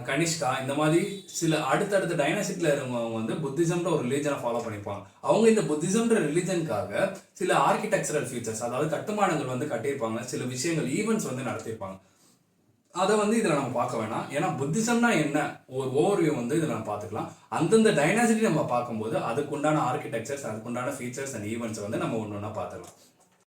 கனிஷ்கா, இந்த மாதிரி சில அடுத்தடுத்த டைனாசிட்டில இருந்தவங்க வந்து புத்திசம்ன்ற ஒரு ரிலீஜனை ஃபாலோ பண்ணிப்பாங்க. அவங்க இந்த புத்திசம்ன்ற ரிலீஜனுக்காக சில ஆர்கிடெக்சரல் ஃபீச்சர்ஸ், அதாவது கட்டுமானங்கள் வந்து கட்டியிருப்பாங்க, சில விஷயங்கள் ஈவெண்ட்ஸ் வந்து நடத்தியிருப்பாங்க. அதை வந்து இதில் நம்ம பார்க்க வேணாம். ஏன்னா புத்திசம்னா என்ன ஒரு ஓவர்வியூ வந்து இதில் நம்ம பார்த்துக்கலாம். அந்தந்த டைனாசிட்டி நம்ம பார்க்கும்போது அதுக்குண்டான ஆர்கிடெக்சர்ஸ், அதுக்குண்டான ஃபீச்சர்ஸ் அண்ட் ஈவெண்ட்ஸ் வந்து நம்ம ஒன்று ஒன்றா பார்த்துக்கலாம்.